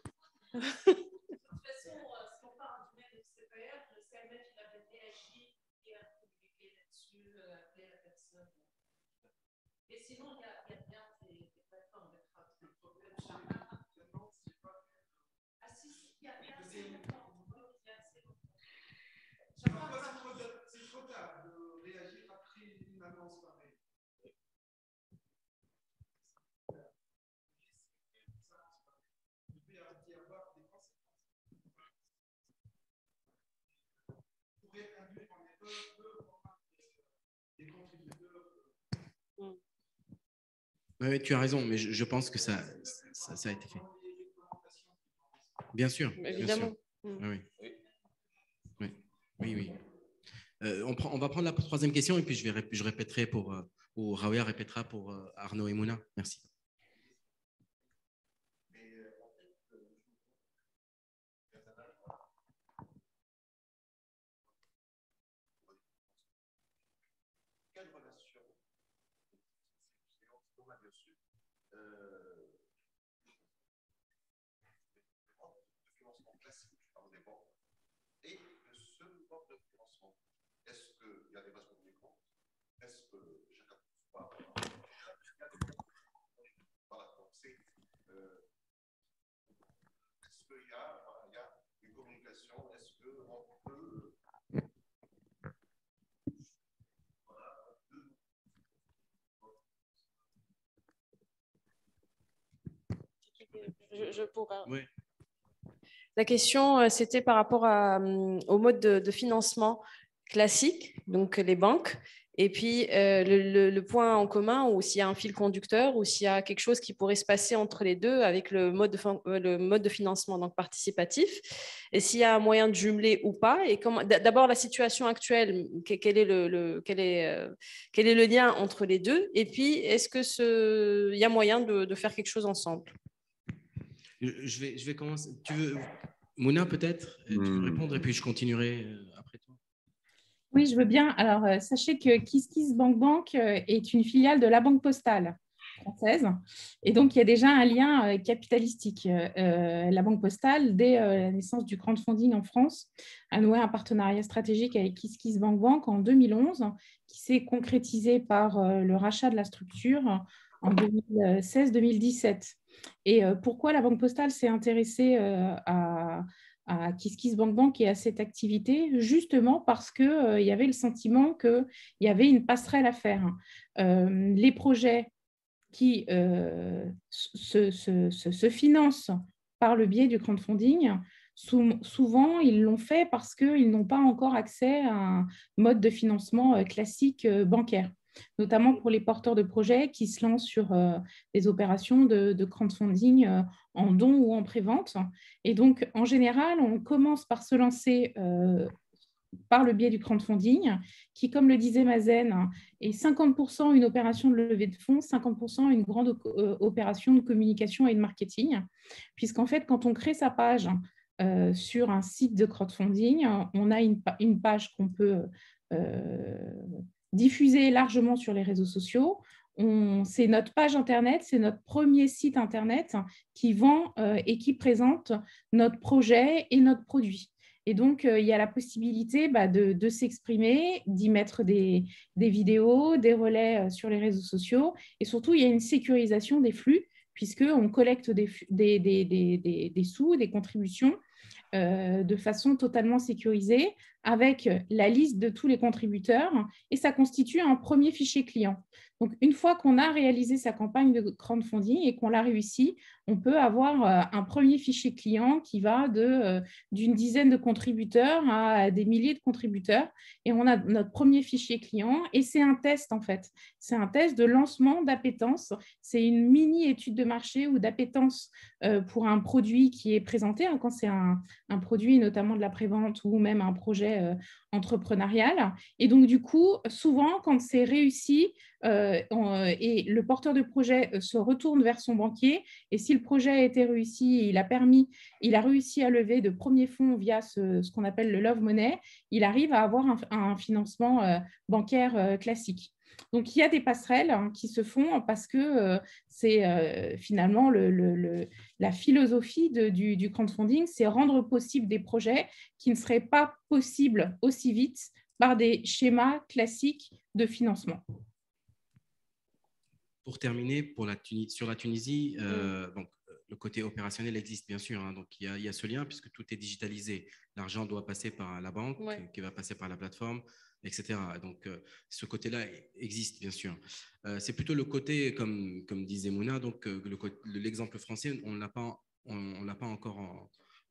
Oui, tu as raison, mais je pense que ça a été fait. Bien sûr. Évidemment. Bien sûr. Oui. On va prendre la 3e question et puis je répéterai ou Rawia répétera pour Arnaud et Mouna. Merci. Est-ce qu'il y a des bases communicantes? Est-ce que chacun peut voir? Voilà, donc est-ce qu'il y a une communication? Est-ce qu'on peut... Je pourrais. Oui. La question, c'était par rapport au mode de financement classique, donc les banques, et puis le point en commun, ou s'il y a un fil conducteur, ou s'il y a quelque chose qui pourrait se passer entre les deux avec le mode de financement donc participatif, et s'il y a un moyen de jumeler ou pas, et d'abord la situation actuelle, quel est le lien entre les deux, et puis est-ce qu'il y a moyen de faire quelque chose ensemble? Je vais commencer. Tu veux, Mouna, peut-être? Tu veux répondre et puis je continuerai après toi. Oui, je veux bien. Alors, sachez que KissKissBankBank est une filiale de la Banque Postale française. Et donc, il y a déjà un lien capitalistique. La Banque Postale, dès la naissance du crowdfunding en France, a noué un partenariat stratégique avec KissKissBankBank en 2011, qui s'est concrétisé par le rachat de la structure en 2016-2017. Et pourquoi la Banque Postale s'est intéressée à KissKissBankBank et à cette activité? Justement parce qu'il y avait le sentiment qu'il y avait une passerelle à faire. Les projets qui se financent par le biais du crowdfunding, souvent, ils l'ont fait parce qu'ils n'ont pas encore accès à un mode de financement classique bancaire, notamment pour les porteurs de projets qui se lancent sur des opérations de crowdfunding en don ou en prévente. Et donc, en général, on commence par se lancer par le biais du crowdfunding, qui, comme le disait Mazen, est 50% une opération de levée de fonds, 50% une grande opération de communication et de marketing, puisqu'en fait, quand on crée sa page sur un site de crowdfunding, on a une page qu'on peut diffusé largement sur les réseaux sociaux. C'est notre page Internet, c'est notre premier site Internet qui vend et qui présente notre projet et notre produit. Et donc, il y a la possibilité de s'exprimer, d'y mettre des vidéos, des relais sur les réseaux sociaux. Et surtout, il y a une sécurisation des flux, puisqu'on collecte des sous, des contributions de façon totalement sécurisée avec la liste de tous les contributeurs et ça constitue un premier fichier client. Donc, une fois qu'on a réalisé sa campagne de crowdfunding et qu'on l'a réussi, on peut avoir un premier fichier client qui va d'une dizaine de contributeurs à des milliers de contributeurs et on a notre premier fichier client et c'est un test en fait. C'est un test de lancement d'appétence. C'est une mini-étude de marché ou d'appétence pour un produit qui est présenté quand c'est un produit, notamment de la prévente ou même un projet entrepreneurial. Et donc, du coup, souvent, quand c'est réussi et le porteur de projet se retourne vers son banquier, et si le projet a été réussi, il a réussi à lever de premiers fonds via ce qu'on appelle le Love Money, il arrive à avoir un financement bancaire classique. Donc, il y a des passerelles qui se font parce que c'est finalement la philosophie du crowdfunding, c'est rendre possible des projets qui ne seraient pas possibles aussi vite par des schémas classiques de financement. Pour terminer, sur la Tunisie, donc, le côté opérationnel existe bien sûr. Donc, il y a ce lien puisque tout est digitalisé. L'argent doit passer par la banque, qui va passer par la plateforme, etc. Donc, ce côté-là existe bien sûr. C'est plutôt le côté, comme disait Mouna, donc l'exemple français, on ne l'a pas encore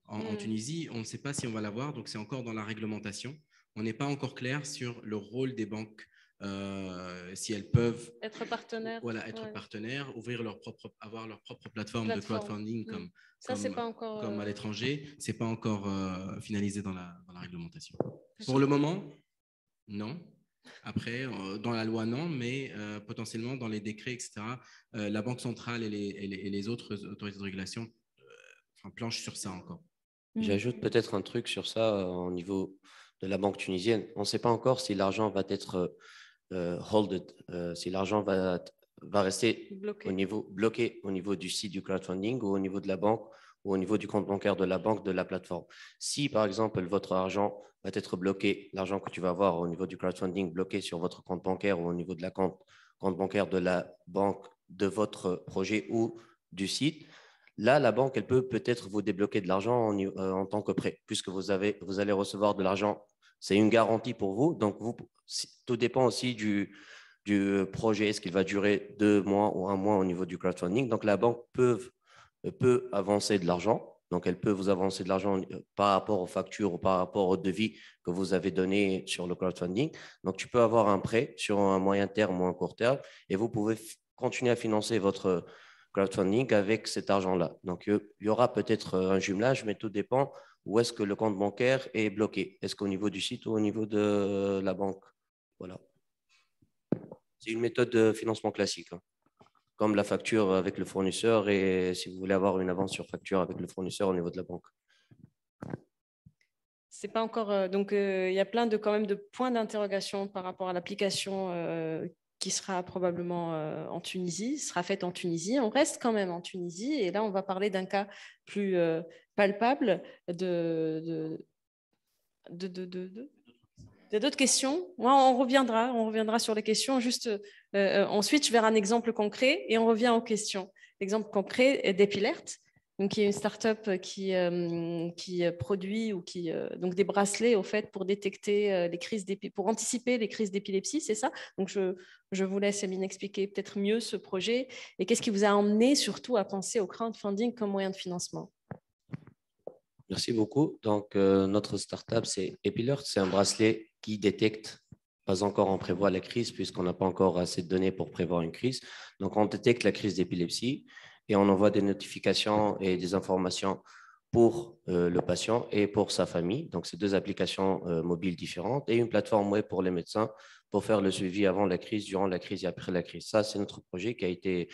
en Tunisie. On ne sait pas si on va l'avoir. Donc, c'est encore dans la réglementation. On n'est pas encore clair sur le rôle des banques. Si elles peuvent être partenaires, partenaires, avoir leur propre plateforme de crowdfunding comme à l'étranger, c'est pas encore finalisé dans la réglementation. Pour le moment, non. Après, dans la loi, non, mais potentiellement dans les décrets, etc., la Banque centrale et les autres autorités de régulation planchent sur ça encore. J'ajoute peut-être un truc sur ça au niveau de la banque tunisienne. On ne sait pas encore si l'argent va être holded, si l'argent va rester bloqué au niveau du site du crowdfunding ou au niveau de la banque ou au niveau du compte bancaire de la banque, de la plateforme. Si, par exemple, votre argent va être bloqué, l'argent que tu vas avoir au niveau du crowdfunding bloqué sur votre compte bancaire ou au niveau de la compte bancaire de la banque de votre projet ou du site, là, la banque, elle peut-être vous débloquer de l'argent en tant que prêt, puisque vous allez recevoir de l'argent. C'est une garantie pour vous. Donc, tout dépend aussi du projet. Est-ce qu'il va durer 2 mois ou 1 mois au niveau du crowdfunding? Donc, la banque peut avancer de l'argent. Donc, elle peut vous avancer de l'argent par rapport aux factures ou par rapport au devis que vous avez donné sur le crowdfunding. Donc, tu peux avoir un prêt sur un moyen terme ou un court terme et vous pouvez continuer à financer votre crowdfunding avec cet argent-là. Donc, il y aura peut-être un jumelage, mais tout dépend où est-ce que le compte bancaire est bloqué. Est-ce qu'au niveau du site ou au niveau de la banque? Voilà. C'est une méthode de financement classique, comme la facture avec le fournisseur et si vous voulez avoir une avance sur facture avec le fournisseur au niveau de la banque. C'est pas encore. Donc, il y a plein quand même de points d'interrogation par rapport à l'application qui sera probablement en Tunisie, sera faite en Tunisie. On reste quand même en Tunisie et là, on va parler d'un cas plus palpable d'autres questions. On reviendra sur les questions. Juste, on switch vers un exemple concret et on revient aux questions. L'exemple concret d'Epilert, donc qui est une start-up qui produit donc des bracelets au fait pour détecter pour anticiper les crises d'épilepsie, c'est ça? Donc je vous laisse, Emine, expliquer peut-être mieux ce projet et qu'est-ce qui vous a emmené surtout à penser au crowdfunding comme moyen de financement. Merci beaucoup. Donc, notre start-up, c'est Epilert. C'est un bracelet qui détecte, pas encore on prévoit la crise puisqu'on n'a pas encore assez de données pour prévoir une crise. Donc, on détecte la crise d'épilepsie et on envoie des notifications et des informations pour le patient et pour sa famille. Donc, c'est 2 applications mobiles différentes et une plateforme web pour les médecins pour faire le suivi avant la crise, durant la crise et après la crise. Ça, c'est notre projet qui a été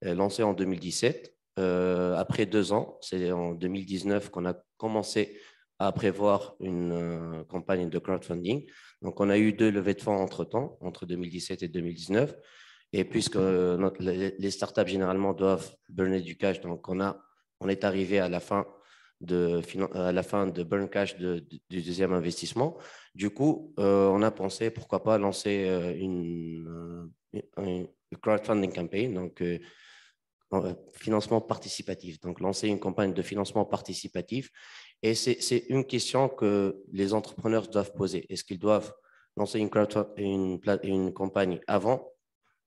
lancé en 2017. Après 2 ans, c'est en 2019 qu'on a commencé à prévoir une campagne de crowdfunding. Donc, on a eu 2 levées de fonds entre-temps, entre 2017 et 2019. Et puisque les startups, généralement, doivent burner du cash, donc on est arrivé à la fin de burn cash du deuxième investissement. Du coup, on a pensé, pourquoi pas, lancer une crowdfunding campaign, donc financement participatif. Donc, lancer une campagne de financement participatif. Et c'est une question que les entrepreneurs doivent poser. Est-ce qu'ils doivent lancer une campagne avant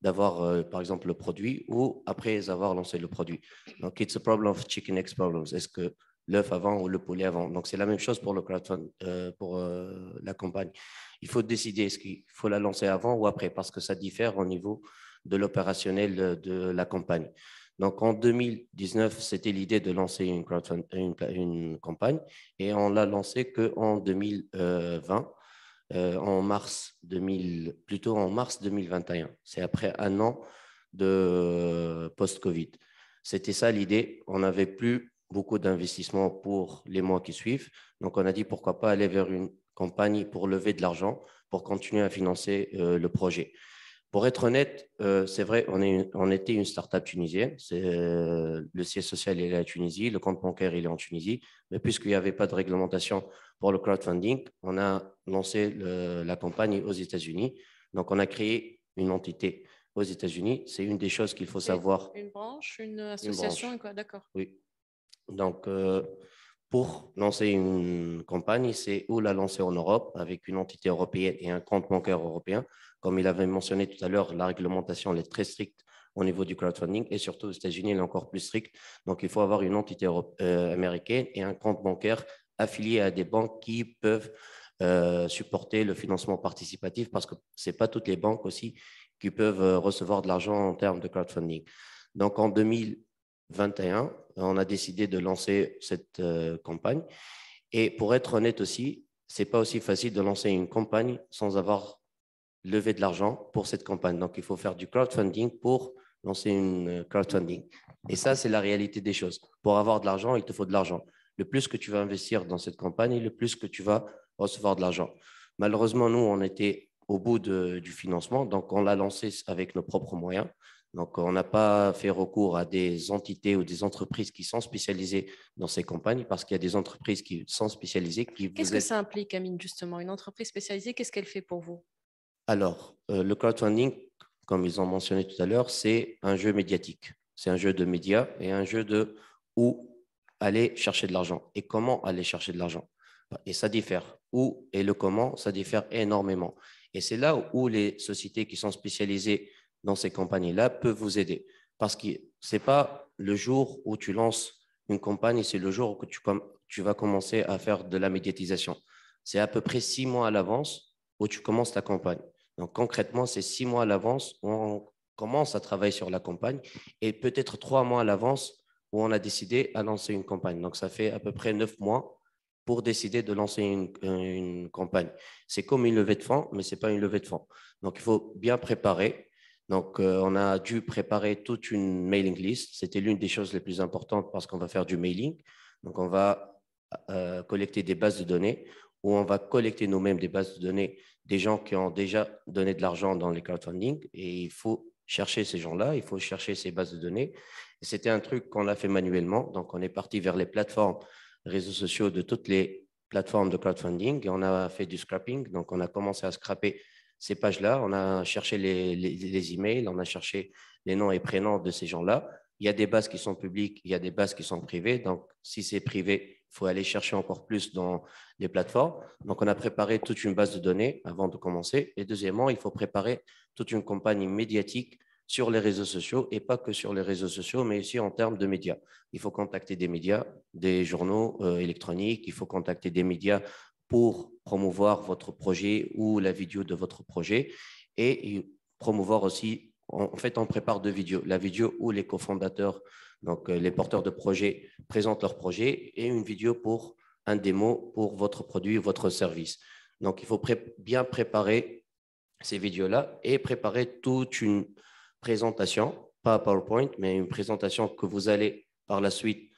d'avoir, par exemple, le produit ou après avoir lancé le produit? Donc, it's a problem of chicken eggs problems. Est-ce que l'œuf avant ou le poulet avant? Donc, c'est la même chose pour le crowdfunding, pour la campagne. Il faut décider, est-ce qu'il faut la lancer avant ou après, parce que ça diffère au niveau de l'opérationnel de la campagne. Donc, en 2019, c'était l'idée de lancer une campagne et on l'a lancée qu'en 2020, en mars 2021. C'est après un an de post-Covid. C'était ça l'idée. On n'avait plus beaucoup d'investissements pour les mois qui suivent. Donc, on a dit pourquoi pas aller vers une campagne pour lever de l'argent, pour continuer à financer le projet. Pour être honnête, c'est vrai, on était une start-up tunisienne. Le siège social est à Tunisie, le compte bancaire il est en Tunisie. Mais puisqu'il n'y avait pas de réglementation pour le crowdfunding, on a lancé la campagne aux États-Unis. Donc, on a créé une entité aux États-Unis. C'est une des choses qu'il faut savoir. Une branche, une association, branche. quoi, d'accord. Oui. Donc, pour lancer une campagne, c'est ou la lancer en Europe avec une entité européenne et un compte bancaire européen. Comme il avait mentionné tout à l'heure, la réglementation elle est très stricte au niveau du crowdfunding et surtout aux États-Unis, elle est encore plus stricte. Donc, il faut avoir une entité américaine et un compte bancaire affilié à des banques qui peuvent supporter le financement participatif parce que ce n'est pas toutes les banques aussi qui peuvent recevoir de l'argent en termes de crowdfunding. Donc, en 2021, on a décidé de lancer cette campagne. Et pour être honnête aussi, ce n'est pas aussi facile de lancer une campagne sans avoir levé de l'argent pour cette campagne. Donc, il faut faire du crowdfunding pour lancer une crowdfunding. Et ça, c'est la réalité des choses. Pour avoir de l'argent, il te faut de l'argent. Le plus que tu vas investir dans cette campagne, le plus que tu vas recevoir de l'argent. Malheureusement, nous, on était au bout du financement, donc on l'a lancé avec nos propres moyens. Donc, on n'a pas fait recours à des entités ou des entreprises qui sont spécialisées dans ces campagnes parce qu'il y a des entreprises qui sont spécialisées. Qu'est-ce que ça implique, Amine, justement? Une entreprise spécialisée, qu'est-ce qu'elle fait pour vous? Alors, le crowdfunding, comme ils ont mentionné tout à l'heure, c'est un jeu médiatique. C'est un jeu de médias et un jeu de où aller chercher de l'argent et comment aller chercher de l'argent. Et ça diffère. Où et le comment, ça diffère énormément. Et c'est là où les sociétés qui sont spécialisées dans ces campagnes-là peuvent vous aider. Parce que ce n'est pas le jour où tu lances une campagne, c'est le jour où tu vas commencer à faire de la médiatisation. C'est à peu près 6 mois à l'avance où tu commences ta campagne. Donc concrètement, c'est 6 mois à l'avance où on commence à travailler sur la campagne et peut-être 3 mois à l'avance où on a décidé à lancer une campagne. Donc ça fait à peu près 9 mois pour décider de lancer une campagne. C'est comme une levée de fonds, mais ce n'est pas une levée de fonds. Donc, il faut bien préparer. Donc, on a dû préparer toute une mailing list. C'était l'une des choses les plus importantes parce qu'on va faire du mailing. Donc, on va collecter des bases de données où on va collecter nous-mêmes des bases de données des gens qui ont déjà donné de l'argent dans les crowdfunding. Et il faut chercher ces gens-là, il faut chercher ces bases de données. Et c'était un truc qu'on a fait manuellement. Donc, on est parti vers les plateformes réseaux sociaux de toutes les plateformes de crowdfunding et on a fait du scrapping. Donc, on a commencé à scraper ces pages-là. On a cherché les emails, on a cherché les noms et prénoms de ces gens-là. Il y a des bases qui sont publiques, il y a des bases qui sont privées. Donc, si c'est privé, il faut aller chercher encore plus dans les plateformes. Donc, on a préparé toute une base de données avant de commencer. Et deuxièmement, il faut préparer toute une campagne médiatique sur les réseaux sociaux et pas que sur les réseaux sociaux, mais aussi en termes de médias. Il faut contacter des médias, des journaux électroniques, il faut contacter des médias pour promouvoir votre projet ou la vidéo de votre projet et promouvoir aussi, en fait, on prépare 2 vidéos. La vidéo où les cofondateurs, donc les porteurs de projet, présentent leur projet et une vidéo pour un démo pour votre produit ou votre service. Donc, il faut bien préparer ces vidéos-là et préparer toute une présentation, pas PowerPoint, mais une présentation que vous allez par la suite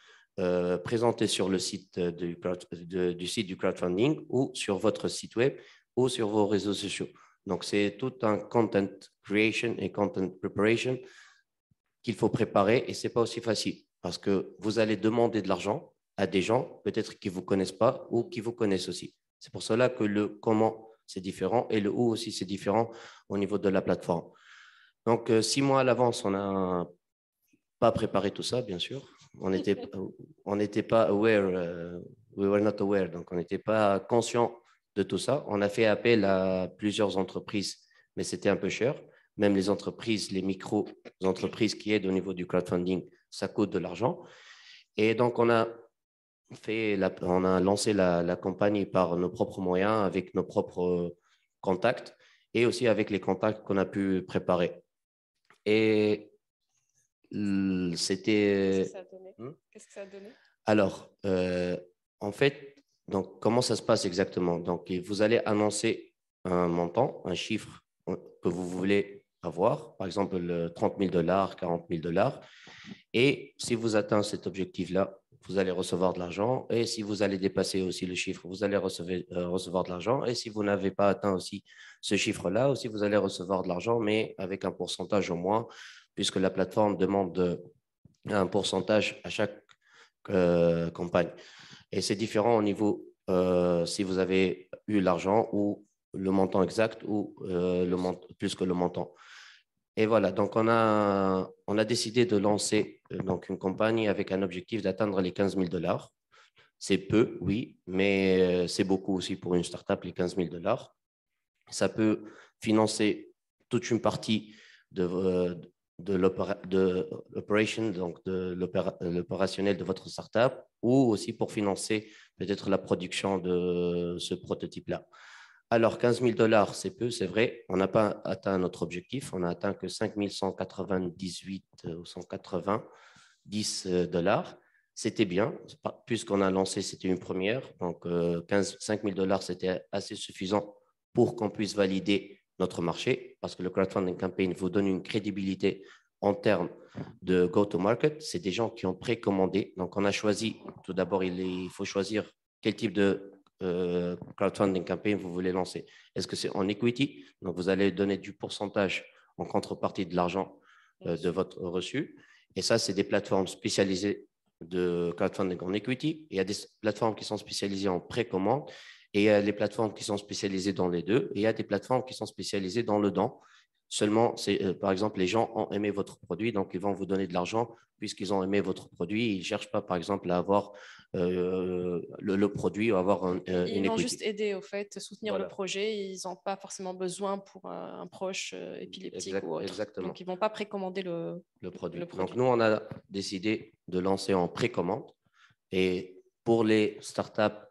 présenter sur le site du site du crowdfunding ou sur votre site web ou sur vos réseaux sociaux. Donc, c'est tout un content creation et content preparation qu'il faut préparer et ce n'est pas aussi facile parce que vous allez demander de l'argent à des gens peut-être qui ne vous connaissent pas ou qui vous connaissent aussi. C'est pour cela que le comment, c'est différent et le où aussi, c'est différent au niveau de la plateforme. Donc, 6 mois à l'avance, on n'a pas préparé tout ça, bien sûr. On n'était pas aware, we were not aware, donc on n'était pas conscient de tout ça. On a fait appel à plusieurs entreprises, mais c'était un peu cher. Même les entreprises, les micro-entreprises qui aident au niveau du crowdfunding, ça coûte de l'argent. Et donc, on a lancé la campagne par nos propres moyens, avec nos propres contacts et aussi avec les contacts qu'on a pu préparer. Et c'était… Qu'est-ce que ça a donné? Alors, en fait, donc, comment ça se passe exactement? Donc, vous allez annoncer un montant, un chiffre que vous voulez avoir, par exemple 30 000 $, 40 000 $. Et si vous atteignez cet objectif-là, vous allez recevoir de l'argent. Et si vous allez dépasser aussi le chiffre, vous allez recevoir de l'argent. Et si vous n'avez pas atteint aussi ce chiffre-là, aussi vous allez recevoir de l'argent, mais avec un pourcentage au moins, puisque la plateforme demande un pourcentage à chaque campagne. Et c'est différent au niveau si vous avez eu l'argent ou le montant exact ou plus que le montant. Et voilà, donc on a décidé de lancer donc une campagne avec un objectif d'atteindre les 15 000 $. C'est peu, oui, mais c'est beaucoup aussi pour une startup, les 15 000 $. Ça peut financer toute une partie de l'opération, donc de l'opérationnel de votre startup, ou aussi pour financer peut-être la production de ce prototype-là. Alors, 15 000 $, c'est peu, c'est vrai. On n'a pas atteint notre objectif. On n'a atteint que 5 198 ou 190 $. C'était bien, puisqu'on a lancé, c'était une première. Donc, 5 000 $, c'était assez suffisant pour qu'on puisse valider notre marché, parce que le crowdfunding campaign vous donne une crédibilité en termes de go-to-market. C'est des gens qui ont précommandé. Donc, on a choisi, tout d'abord, il faut choisir quel type de crowdfunding campaign vous voulez lancer. Est-ce que c'est en equity? Donc, vous allez donner du pourcentage en contrepartie de l'argent de votre reçu. Et ça, c'est des plateformes spécialisées de crowdfunding en equity. Il y a des plateformes qui sont spécialisées en précommande et il y a les plateformes qui sont spécialisées dans les deux. Et il y a des plateformes qui sont spécialisées dans le don. Seulement, par exemple, les gens ont aimé votre produit, donc ils vont vous donner de l'argent puisqu'ils ont aimé votre produit. Ils ne cherchent pas, par exemple, à avoir le produit ou avoir une equity. Ils vont juste aider, au fait, soutenir le projet. Ils n'ont pas forcément besoin pour un proche épileptique ou autre. Exactement. Donc, ils ne vont pas précommander le produit. Donc, nous, on a décidé de lancer en précommande. Et pour les startups,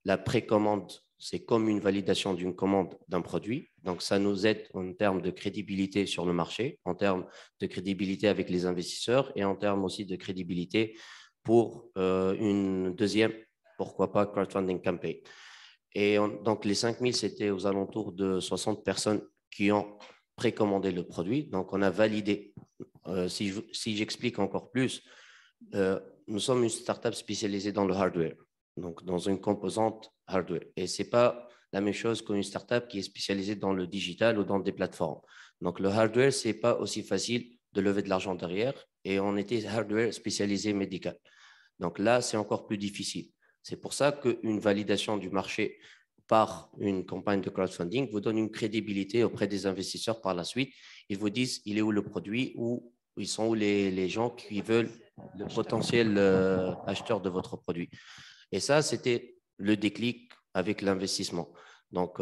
la précommande, c'est comme une validation d'une commande d'un produit. Donc, ça nous aide en termes de crédibilité sur le marché, en termes de crédibilité avec les investisseurs et en termes aussi de crédibilité pour une deuxième, pourquoi pas, crowdfunding campaign. Et donc, les 5 000, c'était aux alentours de 60 personnes qui ont précommandé le produit. Donc, on a validé. Si j'explique encore plus, nous sommes une startup spécialisée dans le hardware, donc dans une composante hardware. Et ce n'est pas la même chose qu'une startup qui est spécialisée dans le digital ou dans des plateformes. Donc, le hardware, ce n'est pas aussi facile de lever de l'argent derrière. Et on était hardware spécialisé médical. Donc là, c'est encore plus difficile. C'est pour ça qu'une validation du marché par une campagne de crowdfunding vous donne une crédibilité auprès des investisseurs par la suite. Ils vous disent, il est où le produit, ou ils sont où les gens qui veulent le potentiel acheteur de votre produit. Et ça, c'était le déclic avec l'investissement. Donc,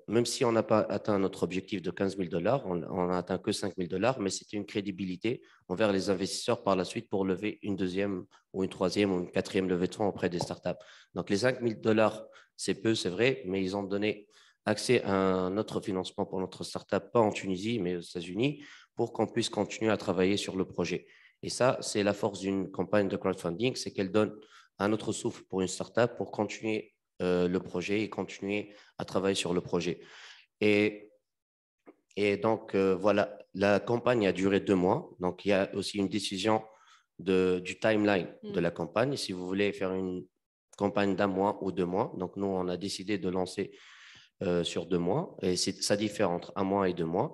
même si on n'a pas atteint notre objectif de 15 000 $, on n'a atteint que 5 000 $, mais c'était une crédibilité envers les investisseurs par la suite pour lever une deuxième ou une troisième ou une quatrième levée de fonds auprès des startups. Donc, les 5 000 $, c'est peu, c'est vrai, mais ils ont donné accès à un autre financement pour notre startup, pas en Tunisie, mais aux États-Unis, pour qu'on puisse continuer à travailler sur le projet. Et ça, c'est la force d'une campagne de crowdfunding, c'est qu'elle donne un autre souffle pour une startup pour continuer le projet et continuer à travailler sur le projet. Et donc, voilà, la campagne a duré 2 mois. Donc, il y a aussi une décision du timeline de la campagne. Si vous voulez faire une campagne d'1 mois ou 2 mois, donc nous, on a décidé de lancer sur 2 mois, et ça diffère entre 1 mois et 2 mois.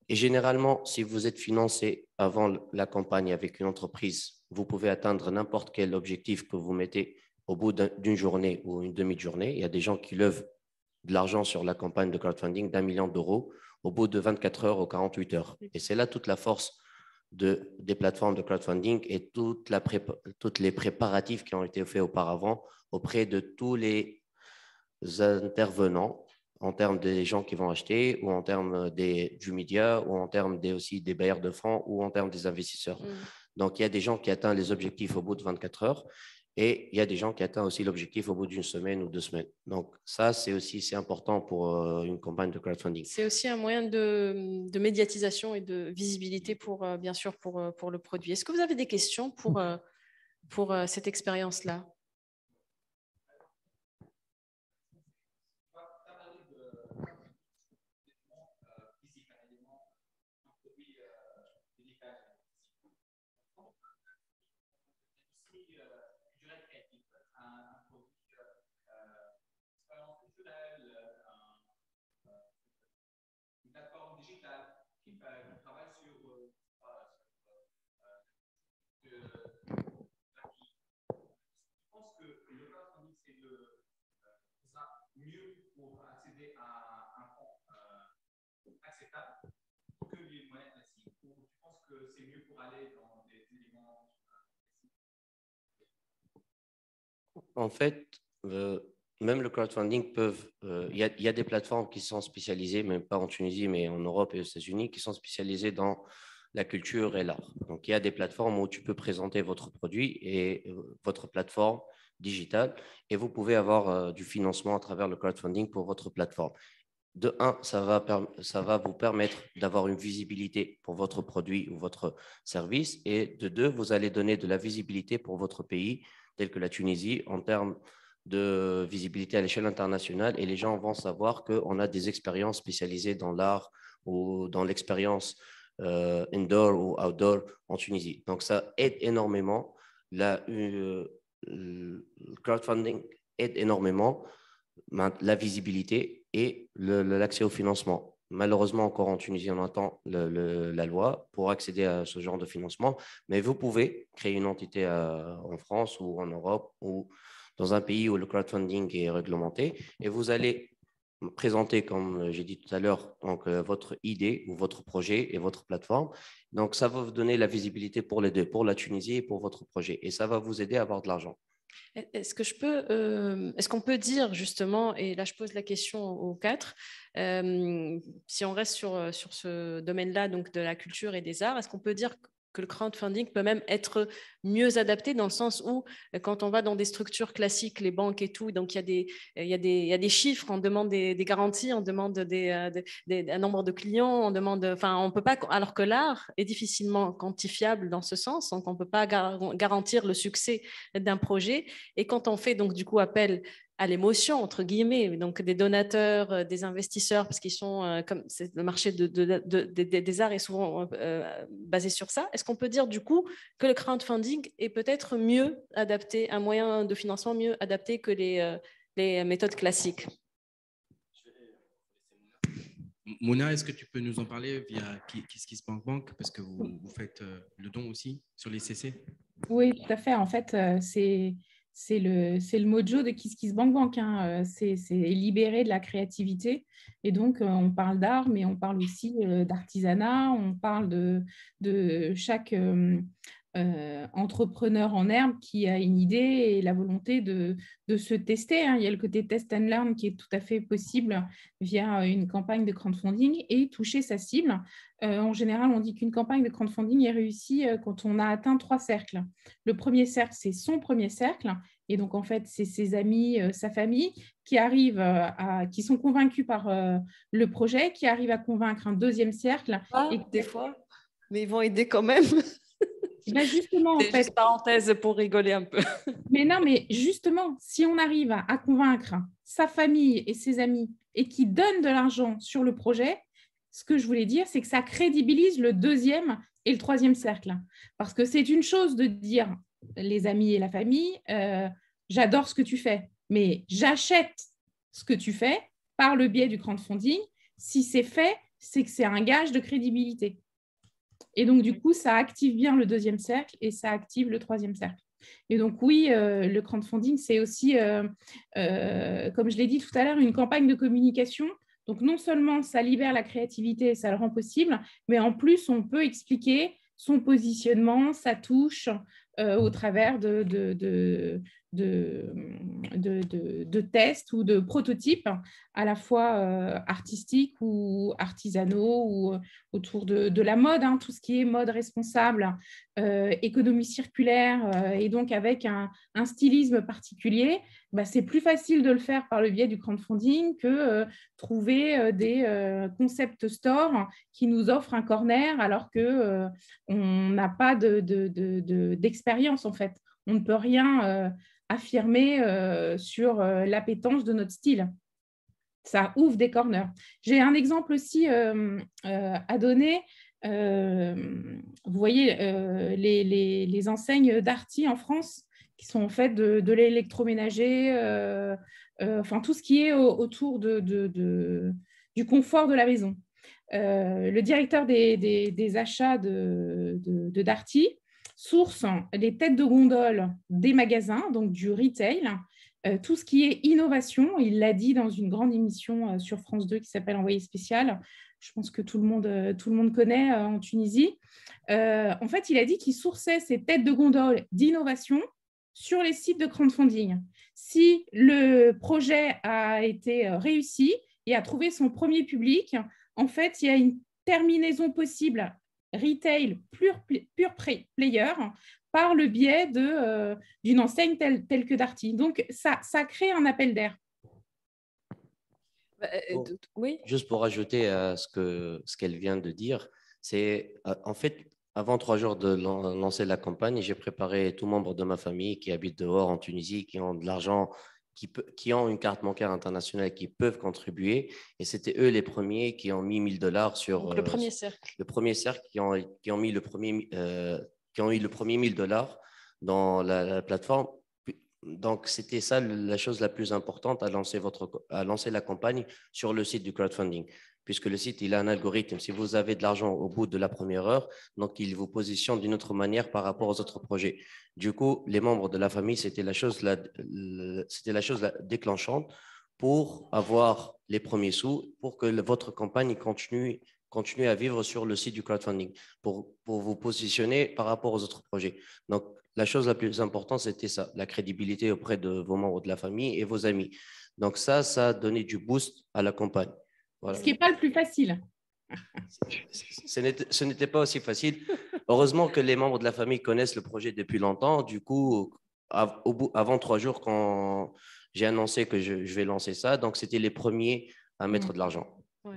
Et généralement, si vous êtes financé avant la campagne avec une entreprise, vous pouvez atteindre n'importe quel objectif que vous mettez au bout d'une journée ou une demi-journée. Il y a des gens qui lèvent de l'argent sur la campagne de crowdfunding d'1 million d'euros au bout de 24 heures ou 48 heures. Et c'est là toute la force des plateformes de crowdfunding et toutes les préparatifs qui ont été faits auparavant auprès de tous les intervenants en termes des gens qui vont acheter ou en termes du média ou en termes aussi des bailleurs de fonds ou en termes des investisseurs. Donc, il y a des gens qui atteignent les objectifs au bout de 24 heures et il y a des gens qui atteignent aussi l'objectif au bout d'une semaine ou 2 semaines. Donc, ça, c'est important pour une campagne de crowdfunding. C'est aussi un moyen de médiatisation et de visibilité bien sûr, pour le produit. Est-ce que vous avez des questions pour cette expérience-là? Mieux pour accéder à un fonds acceptable que les moyens classiques, ou tu penses que c'est mieux pour aller dans des éléments classiques? En fait, même le crowdfunding il y a des plateformes qui sont spécialisées, même pas en Tunisie, mais en Europe et aux États-Unis, qui sont spécialisées dans la culture et l'art. Donc, il y a des plateformes où tu peux présenter votre produit et votre plateforme digitale et vous pouvez avoir du financement à travers le crowdfunding pour votre plateforme. De un, ça va vous permettre d'avoir une visibilité pour votre produit ou votre service et de deux, vous allez donner de la visibilité pour votre pays tel que la Tunisie en termes de visibilité à l'échelle internationale et les gens vont savoir qu'on a des expériences spécialisées dans l'art ou dans l'expérience indoor ou outdoor en Tunisie. Donc, ça aide énormément. Le crowdfunding aide énormément la visibilité et l'accès au financement. Malheureusement, encore en Tunisie, on attend la loi pour accéder à ce genre de financement, mais vous pouvez créer une entité en France ou en Europe ou dans un pays où le crowdfunding est réglementé et vous allez présenter, comme j'ai dit tout à l'heure, donc votre idée ou votre projet et votre plateforme. Donc, ça va vous donner la visibilité pour les deux, pour la Tunisie et pour votre projet. Et ça va vous aider à avoir de l'argent. Est-ce qu'on peut dire justement, et là je pose la question aux 4, si on reste sur ce domaine-là, donc de la culture et des arts, est-ce qu'on peut dire que le crowdfunding peut même être mieux adapté dans le sens où quand on va dans des structures classiques, les banques et tout, donc il y a des chiffres, on demande des garanties, on demande un nombre de clients, on peut pas, alors que l'art est difficilement quantifiable dans ce sens, donc on ne peut pas garantir le succès d'un projet. Et quand on fait donc du coup appel à l'émotion, entre guillemets, donc des donateurs, des investisseurs, parce qu'ils sont, comme le marché des arts est souvent basé sur ça. Est-ce qu'on peut dire du coup que le crowdfunding est peut-être mieux adapté, un moyen de financement mieux adapté que les méthodes classiques? Mona, est-ce que tu peux nous en parler via KissKissBankBank, parce que vous faites le don aussi sur les CC? Oui, tout à fait. En fait, c'est le mojo de KissKissBankBank. Hein. C'est libérer de la créativité. Et donc, on parle d'art, mais on parle aussi d'artisanat. On parle de chaque entrepreneur en herbe qui a une idée et la volonté de se tester. Hein. Il y a le côté test and learn qui est tout à fait possible via une campagne de crowdfunding et toucher sa cible. En général, on dit qu'une campagne de crowdfunding est réussie quand on a atteint 3 cercles. Le premier cercle, c'est son premier cercle. Et donc, en fait, c'est ses amis, sa famille qui arrivent qui sont convaincus par le projet, qui arrivent à convaincre un deuxième cercle. Des fois, mais ils vont aider quand même. Ben justement, en fait, juste parenthèse pour rigoler un peu. Mais non, mais justement, si on arrive à convaincre sa famille et ses amis et qui donnent de l'argent sur le projet, ce que je voulais dire, c'est que ça crédibilise le deuxième et le troisième cercle. Parce que c'est une chose de dire, les amis et la famille, j'adore ce que tu fais, mais j'achète ce que tu fais par le biais du crowdfunding. Si c'est fait, c'est que c'est un gage de crédibilité. Et donc, du coup, ça active bien le deuxième cercle et ça active le troisième cercle. Et donc, oui, le crowdfunding, c'est aussi, comme je l'ai dit tout à l'heure, une campagne de communication. Donc, non seulement ça libère la créativité et ça le rend possible, mais en plus, on peut expliquer son positionnement, sa touche au travers de tests ou de prototypes à la fois artistiques ou artisanaux ou autour de la mode, hein, tout ce qui est mode responsable, économie circulaire et donc avec un stylisme particulier, bah, c'est plus facile de le faire par le biais du crowdfunding que trouver des concept stores qui nous offrent un corner alors qu'on n'a pas d'expérience en fait. On ne peut rien affirmer sur l'appétence de notre style. Ça ouvre des corners. J'ai un exemple aussi à donner. Vous voyez les enseignes Darty en France qui sont en fait de l'électroménager, enfin tout ce qui est autour du confort de la maison. Le directeur des achats de Darty source les têtes de gondole des magasins, donc du retail, tout ce qui est innovation. Il l'a dit dans une grande émission sur France 2 qui s'appelle Envoyé spécial. Je pense que tout le monde connaît en Tunisie. En fait, il a dit qu'il sourçait ces têtes de gondole d'innovation sur les sites de crowdfunding. Si le projet a été réussi et a trouvé son premier public, en fait, il y a une terminaison possible retail pure player par le biais d'une enseigne telle que Darty. Donc, ça crée un appel d'air. Oui. Juste pour ajouter à ce qu'elle vient de dire, c'est en fait, avant 3 jours de lancer la campagne, j'ai préparé tous membres de ma famille qui habitent dehors en Tunisie, qui ont de l'argent, qui ont une carte bancaire internationale, qui peuvent contribuer. Et c'était eux les premiers qui ont mis $1000 sur… Donc, le premier cercle. Le premier cercle qui ont mis le premier $1000 dans la plateforme. Donc, c'était ça la chose la plus importante à lancer la campagne sur le site du crowdfunding, puisque le site, il a un algorithme. Si vous avez de l'argent au bout de la première heure, donc il vous positionne d'une autre manière par rapport aux autres projets. Du coup, les membres de la famille, c'était la chose déclenchante pour avoir les premiers sous, pour que votre campagne continue à vivre sur le site du crowdfunding, pour vous positionner par rapport aux autres projets. Donc, la chose la plus importante, c'était ça, la crédibilité auprès de vos membres de la famille et vos amis. Donc ça a donné du boost à la campagne. Voilà. Ce qui n'est pas le plus facile. Ce n'était pas aussi facile. Heureusement que les membres de la famille connaissent le projet depuis longtemps. Du coup, avant 3 jours, quand j'ai annoncé que je vais lancer ça, donc c'était les premiers à mettre de l'argent. Ouais.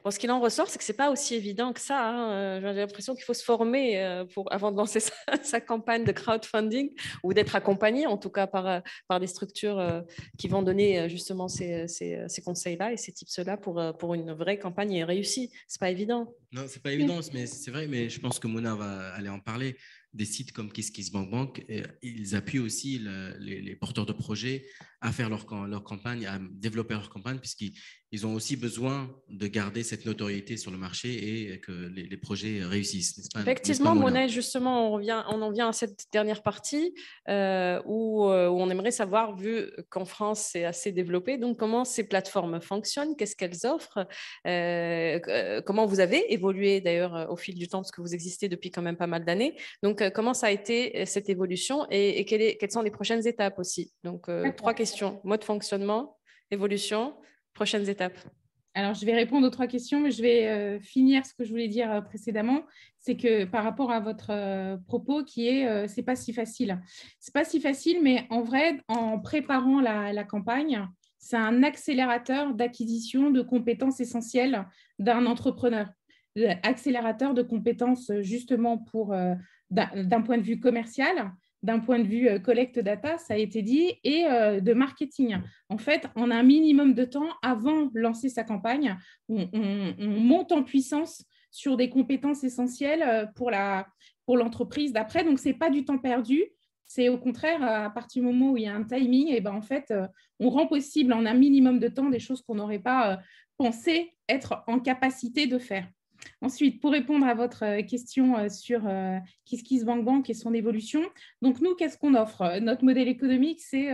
Bon, ce qu'il en ressort, c'est que ce n'est pas aussi évident que ça. Hein. J'ai l'impression qu'il faut se former avant de lancer sa campagne de crowdfunding ou d'être accompagné, en tout cas, par des structures qui vont donner justement ces conseils-là et ces tips-là pour une vraie campagne réussie. Ce n'est pas évident. Non, ce n'est pas évident, mais c'est vrai, mais je pense que Mona va aller en parler. Des sites comme KissKissBankBank, ils appuient aussi les porteurs de projets à faire leur campagne, à développer leur campagne, puisqu'ils ont aussi besoin de garder cette notoriété sur le marché et que les projets réussissent. N'est-ce pas, effectivement, Mona, justement, on en vient à cette dernière partie où on aimerait savoir, vu qu'en France, c'est assez développé, donc comment ces plateformes fonctionnent, qu'est-ce qu'elles offrent, comment vous avez évolué d'ailleurs au fil du temps, parce que vous existez depuis quand même pas mal d'années. Donc, comment ça a été cette évolution et quelles sont les prochaines étapes aussi? Donc, 3 questions. Mode fonctionnement, évolution, prochaines étapes. Alors, je vais répondre aux 3 questions, mais je vais finir ce que je voulais dire précédemment. C'est que par rapport à votre propos qui est c'est pas si facile. C'est pas si facile, mais en vrai, en préparant la campagne, c'est un accélérateur d'acquisition de compétences essentielles d'un entrepreneur. Accélérateur de compétences justement d'un point de vue commercial, d'un point de vue collecte data, ça a été dit, et de marketing. En fait, on a un minimum de temps avant de lancer sa campagne, on monte en puissance sur des compétences essentielles pour l'entreprise d'après. Donc, ce n'est pas du temps perdu. C'est au contraire, à partir du moment où il y a un timing, et ben en fait, on rend possible en un minimum de temps des choses qu'on n'aurait pas pensé être en capacité de faire. Ensuite, pour répondre à votre question sur KissKissBankBank et son évolution, donc nous, qu'est-ce qu'on offre? Notre modèle économique, c'est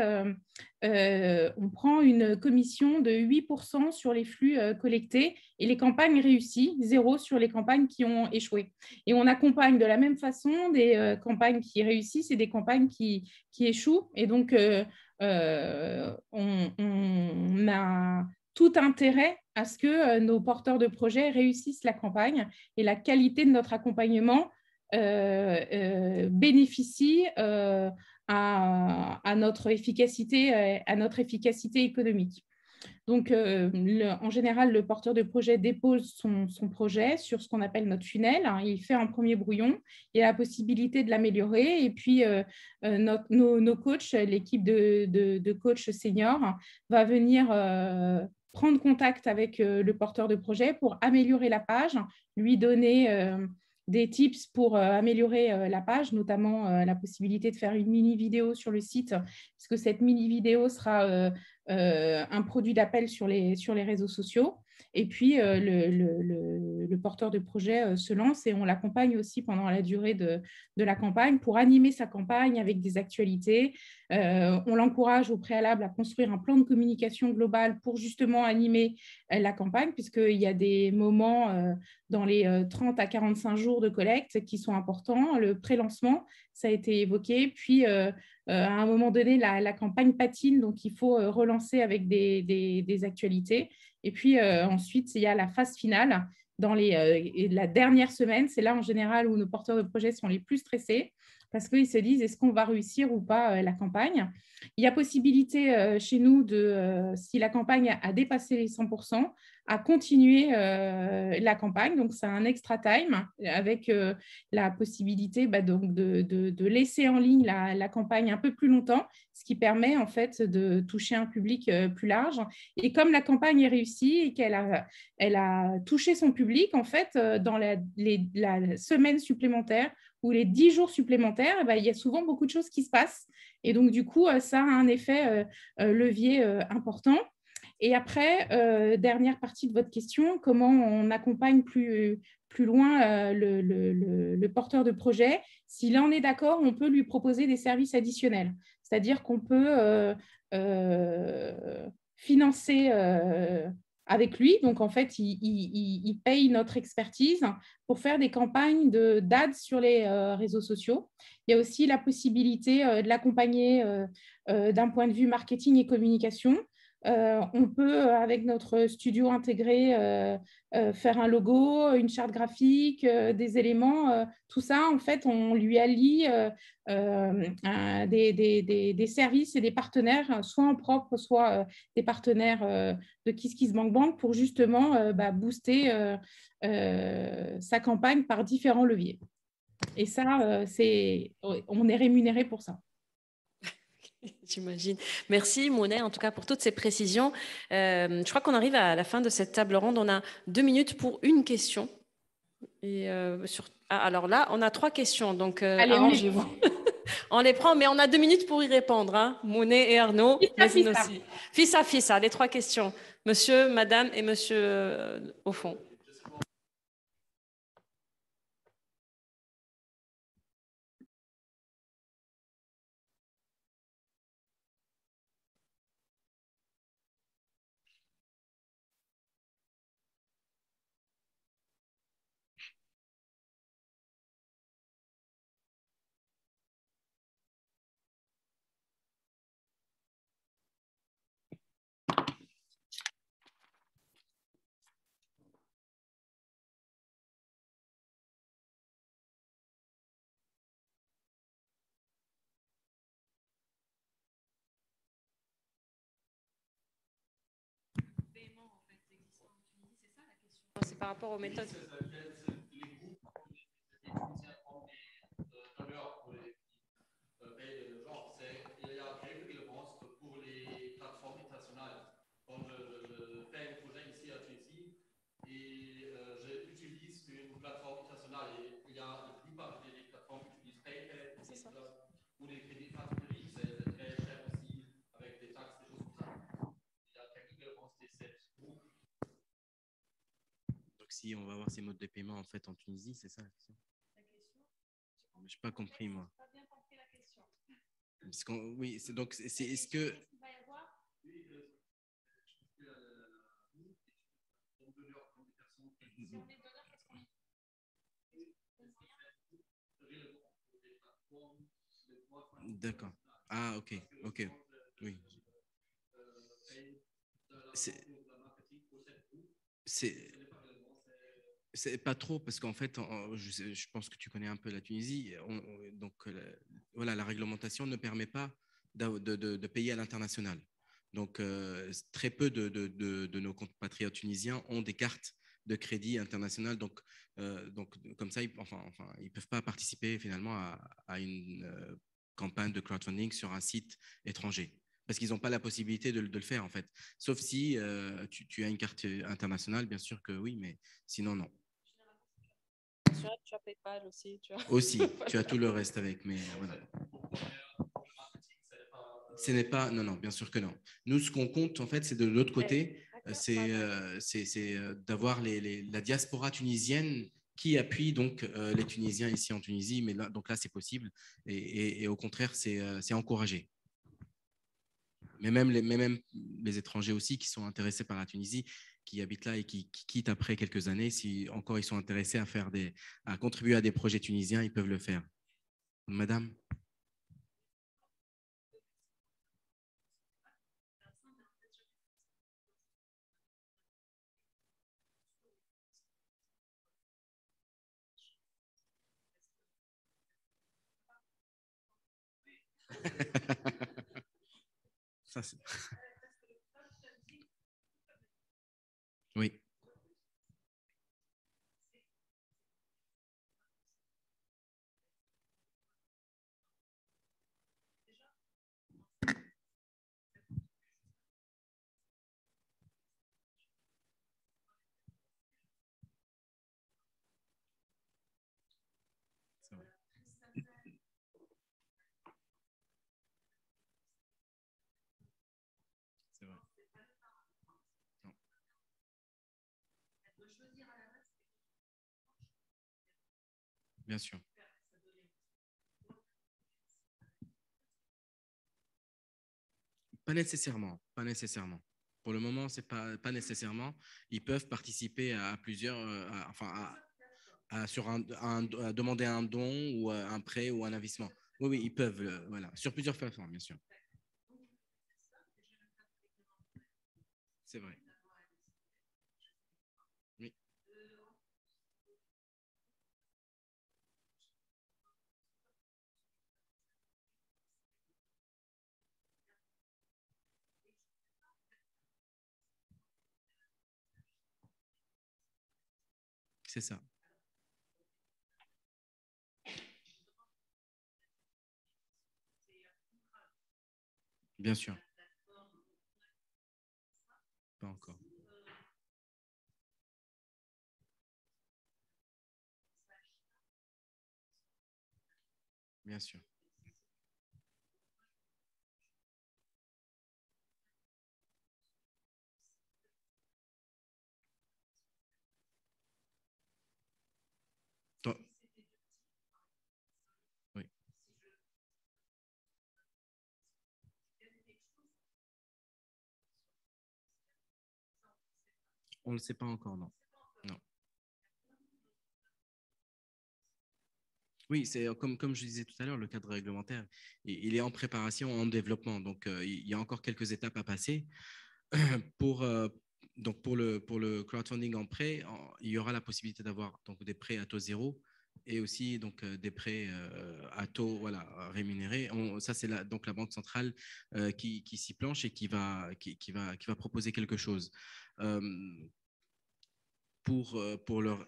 on prend une commission de 8% sur les flux collectés et les campagnes réussies, 0 sur les campagnes qui ont échoué. Et on accompagne de la même façon des campagnes qui réussissent et des campagnes qui échouent. Et donc, on a tout intérêt à ce que nos porteurs de projets réussissent la campagne et la qualité de notre accompagnement bénéficie à notre efficacité économique. Donc, en général, le porteur de projet dépose son projet sur ce qu'on appelle notre funnel. Il fait un premier brouillon. Il a la possibilité de l'améliorer. Et puis, nos coachs, l'équipe de coachs seniors, va venir prendre contact avec le porteur de projet pour améliorer la page, lui donner des tips pour améliorer la page, notamment la possibilité de faire une mini-vidéo sur le site, puisque cette mini-vidéo sera un produit d'appel sur les réseaux sociaux. Et puis, le porteur de projet se lance et on l'accompagne aussi pendant la durée de la campagne pour animer sa campagne avec des actualités. On l'encourage au préalable à construire un plan de communication global pour justement animer la campagne, puisqu'il y a des moments dans les 30 à 45 jours de collecte qui sont importants. Le pré-lancement, ça a été évoqué. Puis, à un moment donné, la campagne patine, donc il faut relancer avec des actualités. Et puis, ensuite, il y a la phase finale. Dans la dernière semaine, c'est là en général où nos porteurs de projets sont les plus stressés parce qu'ils se disent est-ce qu'on va réussir ou pas la campagne. Il y a possibilité chez nous, si la campagne a dépassé les 100%, à continuer la campagne. Donc, c'est un extra time avec la possibilité donc, de laisser en ligne la campagne un peu plus longtemps, ce qui permet en fait de toucher un public plus large. Et comme la campagne est réussie et qu'elle a touché son public, en fait, dans la semaine supplémentaire ou les 10 jours supplémentaires, il y a souvent beaucoup de choses qui se passent. Et donc, du coup, ça a un effet levier important. Et après, dernière partie de votre question, comment on accompagne plus loin le porteur de projet? S'il en est d'accord, on peut lui proposer des services additionnels. C'est-à-dire qu'on peut financer avec lui. Donc, en fait, il paye notre expertise pour faire des campagnes d'ads sur les réseaux sociaux. Il y a aussi la possibilité de l'accompagner d'un point de vue marketing et communication. On peut, avec notre studio intégré, faire un logo, une charte graphique, des éléments. Tout ça, en fait, on lui allie des services et des partenaires, soit en propre, soit des partenaires de KissKissBankBank pour justement booster sa campagne par différents leviers. Et ça, on est rémunéré pour ça. J'imagine. Merci Monet, en tout cas pour toutes ces précisions. Je crois qu'on arrive à la fin de cette table ronde. On a 2 minutes pour une question. Et alors là, on a 3 questions, donc arrangez-vous. On les prend, mais on a 2 minutes pour y répondre. Hein. Monet et Arnaud. Fissa, les 3 questions. Monsieur, madame et monsieur au fond. C'est par rapport aux méthodes. Il y a quelques rélévances pour les plateformes internationales. Quand je fais un projet ici à Tunisie et j'utilise une si on va avoir ces modes de paiement en fait en Tunisie, c'est ça la question? Je n'ai pas compris, moi. Parce oui, donc, est-ce que… D'accord. Ah, ok, ok. Oui. C'est pas trop parce qu'en fait, je pense que tu connais un peu la Tunisie. Donc, voilà, la réglementation ne permet pas de payer à l'international. Donc, très peu de nos compatriotes tunisiens ont des cartes de crédit international. Donc comme ça, ils ne peuvent pas participer finalement à une campagne de crowdfunding sur un site étranger parce qu'ils n'ont pas la possibilité de le faire en fait. Sauf si tu as une carte internationale, bien sûr que oui, mais sinon non. Tu as PayPal aussi. Aussi, tu as tout le reste avec, mais voilà. Ce n'est pas, non, bien sûr que non. Nous, ce qu'on compte, en fait, c'est de l'autre côté, c'est d'avoir la diaspora tunisienne qui appuie donc les Tunisiens ici en Tunisie, mais là, donc là, c'est possible, et au contraire, c'est encouragé. Mais même les étrangers aussi qui sont intéressés par la Tunisie, qui habitent là et qui quittent après quelques années, si encore ils sont intéressés à contribuer à des projets tunisiens, ils peuvent le faire. Madame? Ça, oui. C'est vrai. C'est vrai. Non. Bien sûr. Pas nécessairement, pas nécessairement. Pour le moment, c'est pas nécessairement. Ils peuvent participer à plusieurs, à demander un don ou un prêt ou un investissement. Oui, oui, ils peuvent, voilà, sur plusieurs plateformes, bien sûr. C'est vrai. Oui, c'est ça. Bien sûr. Pas encore. Bien sûr. Toi- Oui. On ne le sait pas encore, non. Non. Oui, c'est comme je disais tout à l'heure, le cadre réglementaire, il est en préparation, en développement. Donc, il y a encore quelques étapes à passer. Pour, donc pour le crowdfunding en prêt, il y aura la possibilité d'avoir donc des prêts à taux zéro et aussi donc des prêts à taux voilà, rémunérés. Ça, c'est donc la Banque centrale qui s'y planche et qui va proposer quelque chose. Euh, pour leur…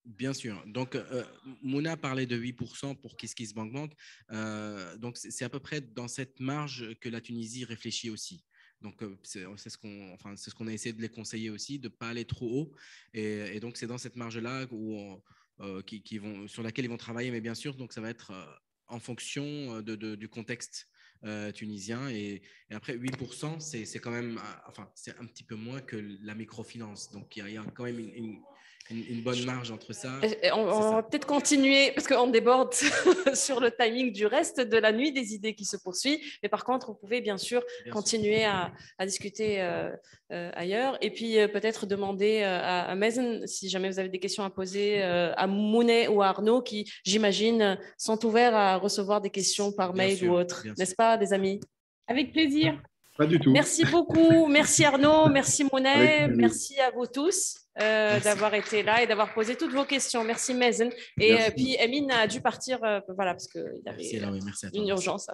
Bien sûr. Donc, Mouna parlait de 8% pour KissKissBankBank. Donc, c'est à peu près dans cette marge que la Tunisie réfléchit aussi. Donc, c'est ce qu'on a essayé de les conseiller aussi, de ne pas aller trop haut. Et donc, c'est dans cette marge-là sur laquelle ils vont travailler. Mais bien sûr, donc, ça va être en fonction du contexte tunisien. Et après, 8%, c'est quand même, enfin, c'est un petit peu moins que la microfinance. Donc, il y a quand même une bonne marge entre ça. On va peut-être continuer, parce qu'on déborde sur le timing du reste de la nuit des idées qui se poursuit. Mais par contre, on pouvait bien sûr continuer à discuter ailleurs. Et puis, peut-être demander à Mazen, si jamais vous avez des questions à poser à Mounet ou à Arnaud, qui, j'imagine, sont ouverts à recevoir des questions par mail ou autre. N'est-ce pas, les amis? Avec plaisir. Pas du tout. Merci beaucoup. Merci Arnaud, merci Mounet, merci à vous tous d'avoir été là et d'avoir posé toutes vos questions. Merci Mazen. Et puis Emine a dû partir voilà, parce qu'il y avait une urgence.